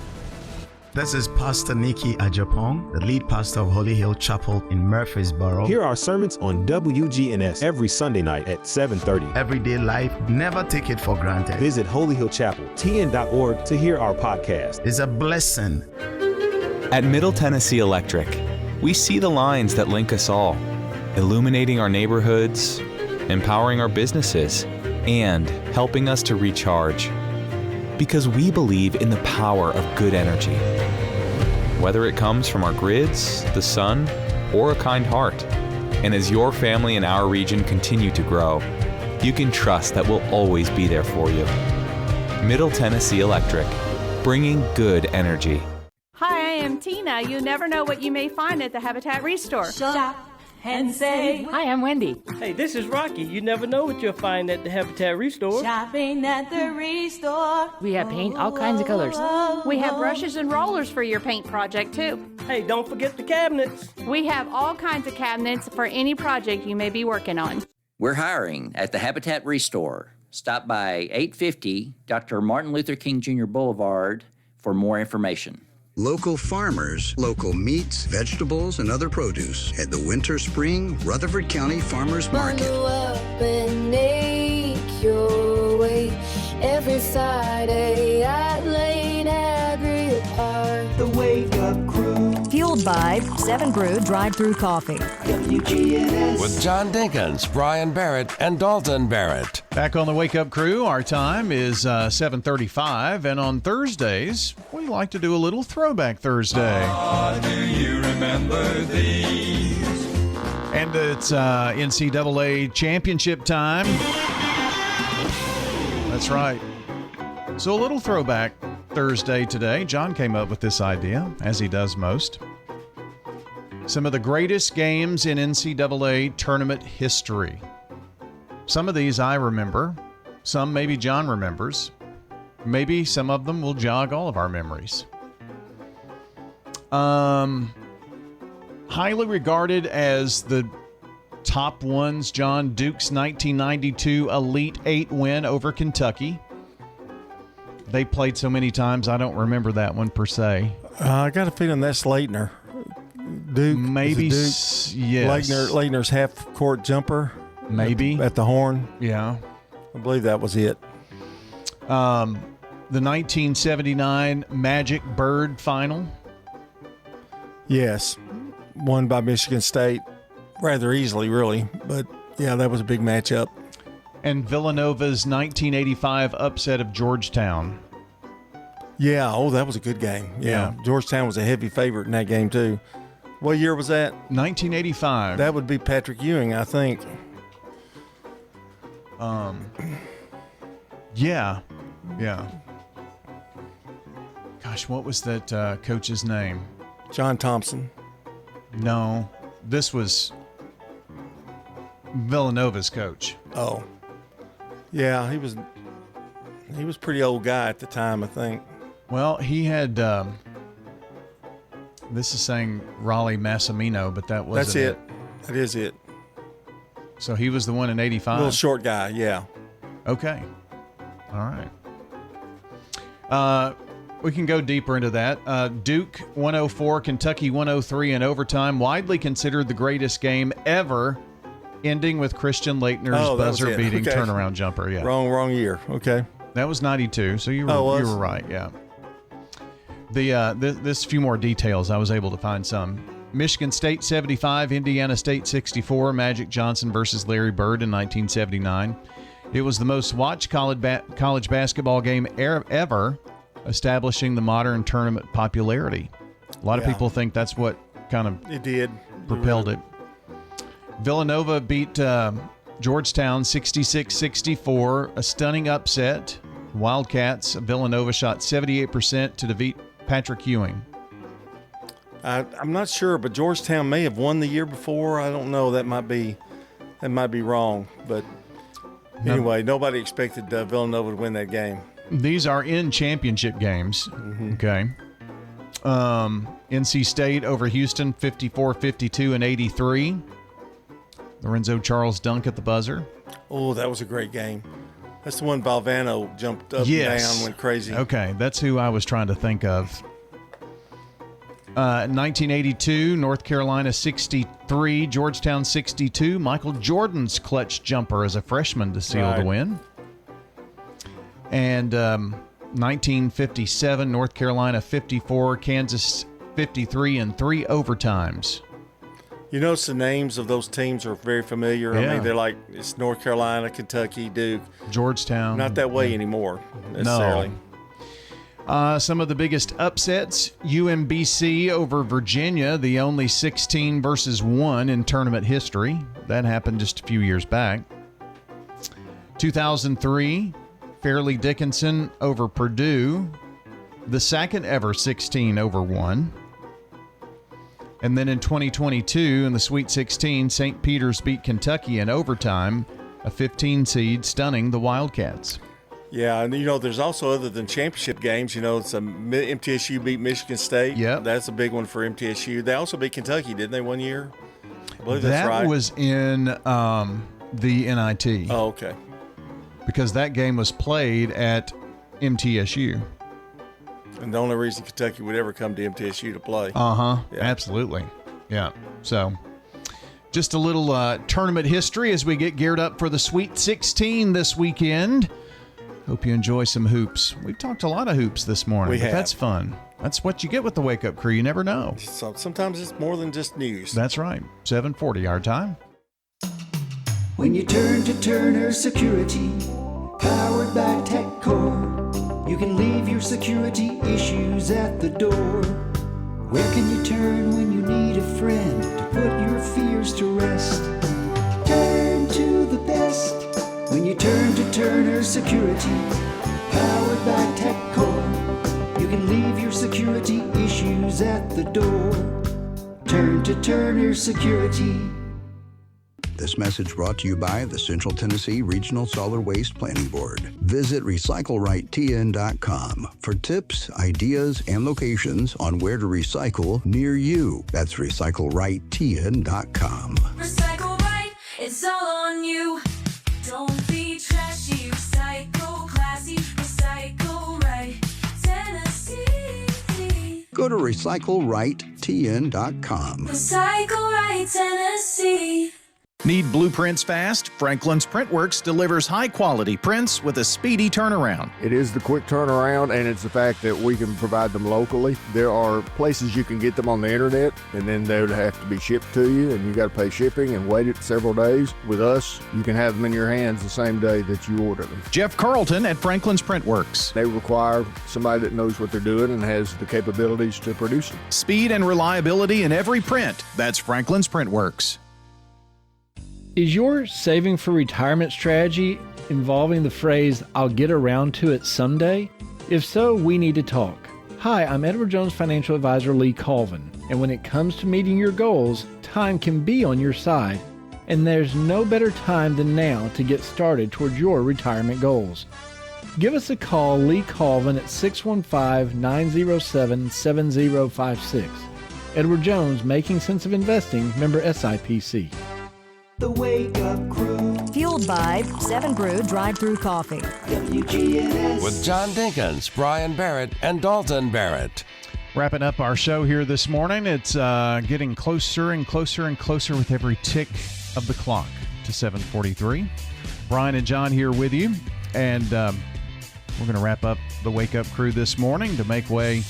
This is Pastor Nikki Ajapong, the lead pastor of Holy Hill Chapel in Murfreesboro. Here are sermons on WGNS every Sunday night at 7:30. Everyday life, never take it for granted. Visit Holy Hill Chapel, TN.org to hear our podcast. It's a blessing. At Middle Tennessee Electric, we see the lines that link us all, illuminating our neighborhoods, empowering our businesses, and helping us to recharge. Because we believe in the power of good energy. Whether it comes from our grids, the sun, or a kind heart. And as your family and our region continue to grow, you can trust that we'll always be there for you. Middle Tennessee Electric. bringing good energy. Hi, I am Tina. You never know what you may find at the Habitat Restore. Shop and save. Hi, I'm Wendy. Hey, this is Rocky. You never know what you'll find at the Habitat Restore. Shopping at the Restore. We have paint, all kinds of colors. We have brushes and rollers for your paint project, too. Hey, don't forget the cabinets. We have all kinds of cabinets for any project you may be working on. We're hiring at the Habitat Restore. Stop by 850 Dr. Martin Luther King Jr. Boulevard for more information. Local farmers, local meats, vegetables, and other produce at the Winter Spring Rutherford County Farmers Market. Bundle up and make your way every Friday at Lane Agri Park. The Wake Up Crew. Fueled by 7 Brew Drive-Thru Coffee. WGNS. With John Dinkins, Brian Barrett, and Dalton Barrett. Back on the Wake Up Crew, our time is 7:35, and on Thursdays, we like to do a little Throwback Thursday. Do you remember these? And it's NCAA championship time. That's right. So a little Throwback Thursday today. John came up with this idea, as he does most. Some of the greatest games in NCAA tournament history. Some of these I remember. Some maybe John remembers. Maybe some of them will jog all of our memories. Highly regarded as the top ones, John, Duke's 1992 Elite 8 win over Kentucky. They played so many times, I don't remember that one per se. I got a feeling that's Leitner. Duke. Maybe, Duke. yes. Leitner's half-court jumper. Maybe. At the horn. Yeah. I believe that was it. The 1979 Magic Bird final. Yes. Won by Michigan State rather easily, really. But, yeah, that was a big matchup. And Villanova's 1985 upset of Georgetown. Yeah, that was a good game. Yeah. Georgetown was a heavy favorite in that game, too. What year was that? 1985. That would be Patrick Ewing, I think. Yeah. Gosh, what was that coach's name? John Thompson. No, this was Villanova's coach. Oh. Yeah, he was pretty old guy at the time, I think. Well, he had, this is saying Raleigh Massimino, but that wasn't it. That's it. That is it. So he was the one in 85? Little short guy, yeah. Okay. All right. We can go deeper into that. Duke 104, Kentucky 103 in overtime. Widely considered the greatest game ever, ending with Christian Leitner's buzzer-beating turnaround jumper. Yeah. Wrong year. Okay. That was 92, so you were right, yeah. This few more details, I was able to find some. Michigan State 75, Indiana State 64, Magic Johnson versus Larry Bird in 1979. It was the most watched college basketball game ever, establishing the modern tournament popularity. A lot of people think that's what kind of propelled it. Villanova beat Georgetown 66-64, a stunning upset. Wildcats, Villanova shot 78% to defeat Patrick Ewing. I'm not sure, but Georgetown may have won the year before. I don't know. That might be wrong. But anyway, nobody expected Villanova to win that game. These are in championship games. Mm-hmm. Okay. NC State over Houston, 54-52 and 83. Lorenzo Charles dunk at the buzzer. Oh, that was a great game. That's the one Valvano jumped up and down, went crazy. Okay, that's who I was trying to think of. 1982, North Carolina 63, Georgetown 62. Michael Jordan's clutch jumper as a freshman to seal the win. And 1957, North Carolina 54, Kansas 53 in 3 overtimes. You notice the names of those teams are very familiar. Yeah. I mean, they're like, it's North Carolina, Kentucky, Duke. Georgetown. Not that way anymore, necessarily. No. Some of the biggest upsets, UMBC over Virginia, the only 16-1 in tournament history. That happened just a few years back. 2003, Fairleigh Dickinson over Purdue. the second ever 16-1. And then in 2022, in the Sweet 16, St. Peter's beat Kentucky in overtime, a 15 seed, stunning the Wildcats. Yeah, and there's also, other than championship games, it's MTSU beat Michigan State. Yep. That's a big one for MTSU. They also beat Kentucky, didn't they, one year? I believe that's right. That was in the NIT. Oh, okay. Because that game was played at MTSU. And the only reason Kentucky would ever come to MTSU to play. Yeah. Absolutely. Yeah. So just a little tournament history as we get geared up for the Sweet 16 this weekend. Hope you enjoy some hoops. We've talked a lot of hoops this morning. We have. That's fun. That's what you get with the Wake Up Crew. You never know. So sometimes it's more than just news. That's right. 7:40 our time. When you turn to Turner Security, powered by TechCore, you can leave your security issues at the door. Where can you turn when you need a friend to put your fears to rest? Turn to the best when you turn to Turner Security, powered by TechCore. You can leave your security issues at the door. Turn to Turner Security. This message brought to you by the Central Tennessee Regional Solid Waste Planning Board. Visit RecycleRightTN.com for tips, ideas, and locations on where to recycle near you. That's RecycleRightTN.com. Recycle right, it's all on you. Don't be trashy, recycle classy, recycle right, Tennessee. Go to RecycleRightTN.com. Recycle right, Tennessee. Need blueprints fast? Franklin's Printworks delivers high-quality prints with a speedy turnaround. It is the quick turnaround, and it's the fact that we can provide them locally. There are places you can get them on the internet, and then they would have to be shipped to you, and you got to pay shipping and wait it several days. With us, you can have them in your hands the same day that you order them. Jeff Carlton at Franklin's Printworks. They require somebody that knows what they're doing and has the capabilities to produce them. Speed and reliability in every print. That's Franklin's Printworks. Is your saving for retirement strategy involving the phrase, "I'll get around to it someday"? If so, we need to talk. Hi, I'm Edward Jones Financial Advisor Lee Colvin, and when it comes to meeting your goals, time can be on your side, and there's no better time than now to get started towards your retirement goals. Give us a call, Lee Colvin, at 615-907-7056. Edward Jones, Making Sense of Investing, member SIPC. The Wake Up Crew. Fueled by 7 Brew Drive-Thru Coffee. WGNS. With John Dinkins, Brian Barrett, and Dalton Barrett. Wrapping up our show here this morning. It's getting closer and closer and closer with every tick of the clock to 7:43. Brian and John here with you. And we're going to wrap up the Wake Up Crew this morning to make way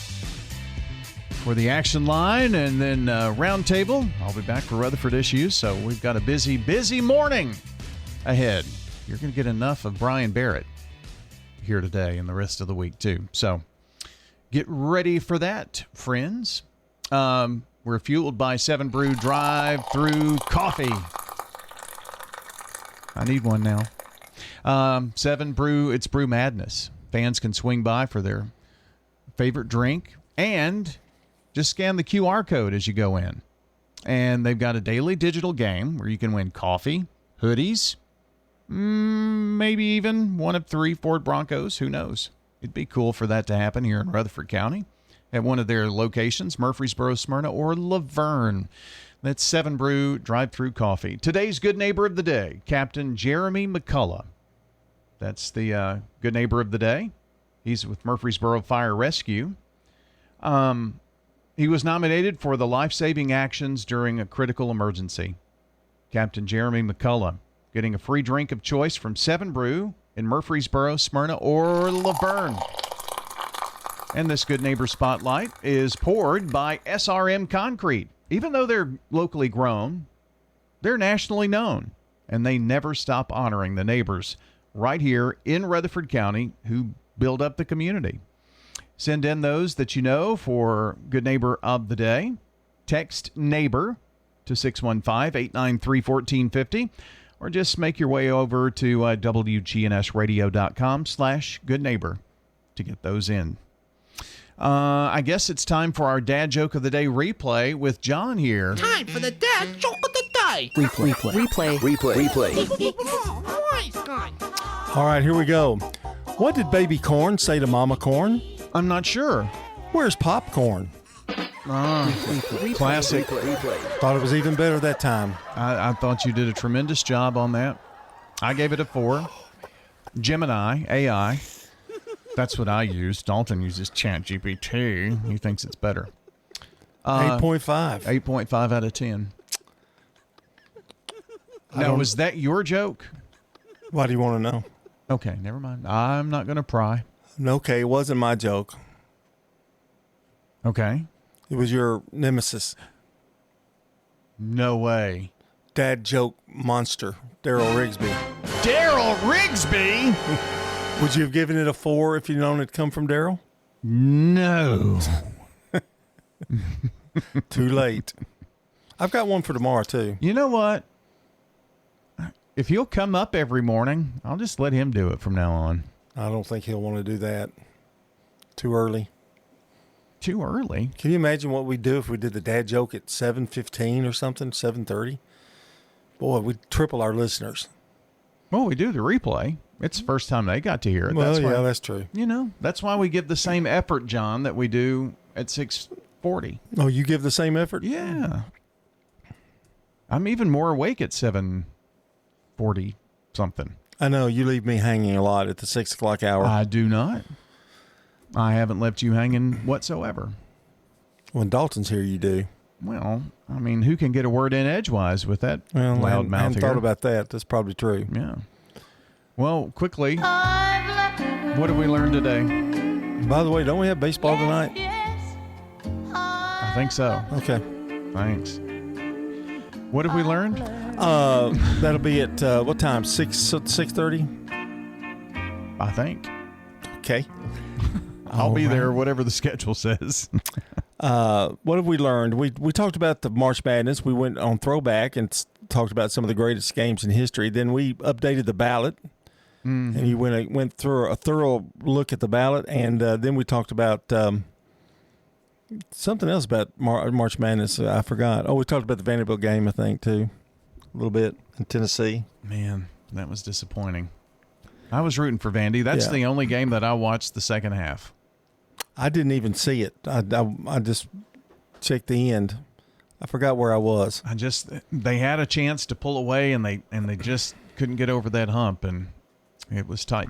for the action line and then roundtable. I'll be back for Rutherford issues, so we've got a busy morning ahead. You're going to get enough of Brian Barrett here today and the rest of the week too. So get ready for that, friends. We're fueled by 7 Brew Drive-Thru Coffee. I need one now. 7 Brew, it's Brew Madness. Fans can swing by for their favorite drink and just scan the QR code as you go in. And they've got a daily digital game where you can win coffee, hoodies, maybe even one of 3 Ford Broncos. Who knows? It'd be cool for that to happen here in Rutherford County at one of their locations, Murfreesboro, Smyrna, or Laverne. That's 7 Brew Drive-Thru Coffee. Today's Good Neighbor of the Day, Captain Jeremy McCullough. That's the Good Neighbor of the Day. He's with Murfreesboro Fire Rescue. He was nominated for the life-saving actions during a critical emergency. Captain Jeremy McCullough getting a free drink of choice from 7 Brew in Murfreesboro, Smyrna, or Laverne. And this Good Neighbor Spotlight is poured by SRM Concrete. Even though they're locally grown, they're nationally known, and they never stop honoring the neighbors right here in Rutherford County who build up the community. Send in those that you know for Good Neighbor of the Day. Text NEIGHBOR to 615-893-1450, or just make your way over to WGNSradio.com/goodneighbor to get those in. I guess it's time for our Dad Joke of the Day replay with John here. Time for the dad joke of the day. All right, here we go. What did baby corn say to mama corn? I'm not sure. Where's popcorn? Classic. Thought it was even better that time. I thought you did a tremendous job on that. I gave it a 4. Gemini, AI. That's what I use. Dalton uses ChatGPT. He thinks it's better. 8.5. 8.5 out of 10. Now, was that your joke? Why do you want to know? Okay, never mind. I'm not going to pry. Okay, it wasn't my joke. Okay. It was your nemesis. No way. Dad joke monster, Daryl Rigsby. Daryl Rigsby? Would you have given it a 4 if you'd known it'd come from Daryl? No. Too late. I've got one for tomorrow, too. You know what? If he'll come up every morning, I'll just let him do it from now on. I don't think he'll want to do that. Too early. Too early? Can you imagine what we'd do if we did the dad joke at 7:15 or something, 7:30? Boy, we'd triple our listeners. Well, we do the replay. It's the first time they got to hear it. Well, that's why, that's true. You know, that's why we give the same effort, John, that we do at 6:40. Oh, you give the same effort? Yeah. I'm even more awake at 7:40 something. I know. You leave me hanging a lot at the 6 o'clock hour. I do not. I haven't left you hanging whatsoever. When Dalton's here, you do. Well, I mean, who can get a word in edgewise with that loud mouth I hadn't here? thought about that. That's probably true. Yeah. Well, quickly, what did we learn today? By the way, don't we have baseball tonight? I think so. Okay. Thanks. What have we learned? That'll be at what time? 6:30? I think. Okay. I'll be there, whatever the schedule says. What have we learned? We talked about the March Madness. We went on throwback and talked about some of the greatest games in history. Then we updated the ballot, and you went through a thorough look at the ballot. And then we talked about something else about March Madness. I forgot. Oh, we talked about the Vanderbilt game, I think, too, a little bit in Tennessee. Man, that was disappointing. I was rooting for Vandy. That's the only game that I watched the second half. I didn't even see it. I just checked the end. I forgot where I was. They had a chance to pull away, and they just couldn't get over that hump, and it was tight.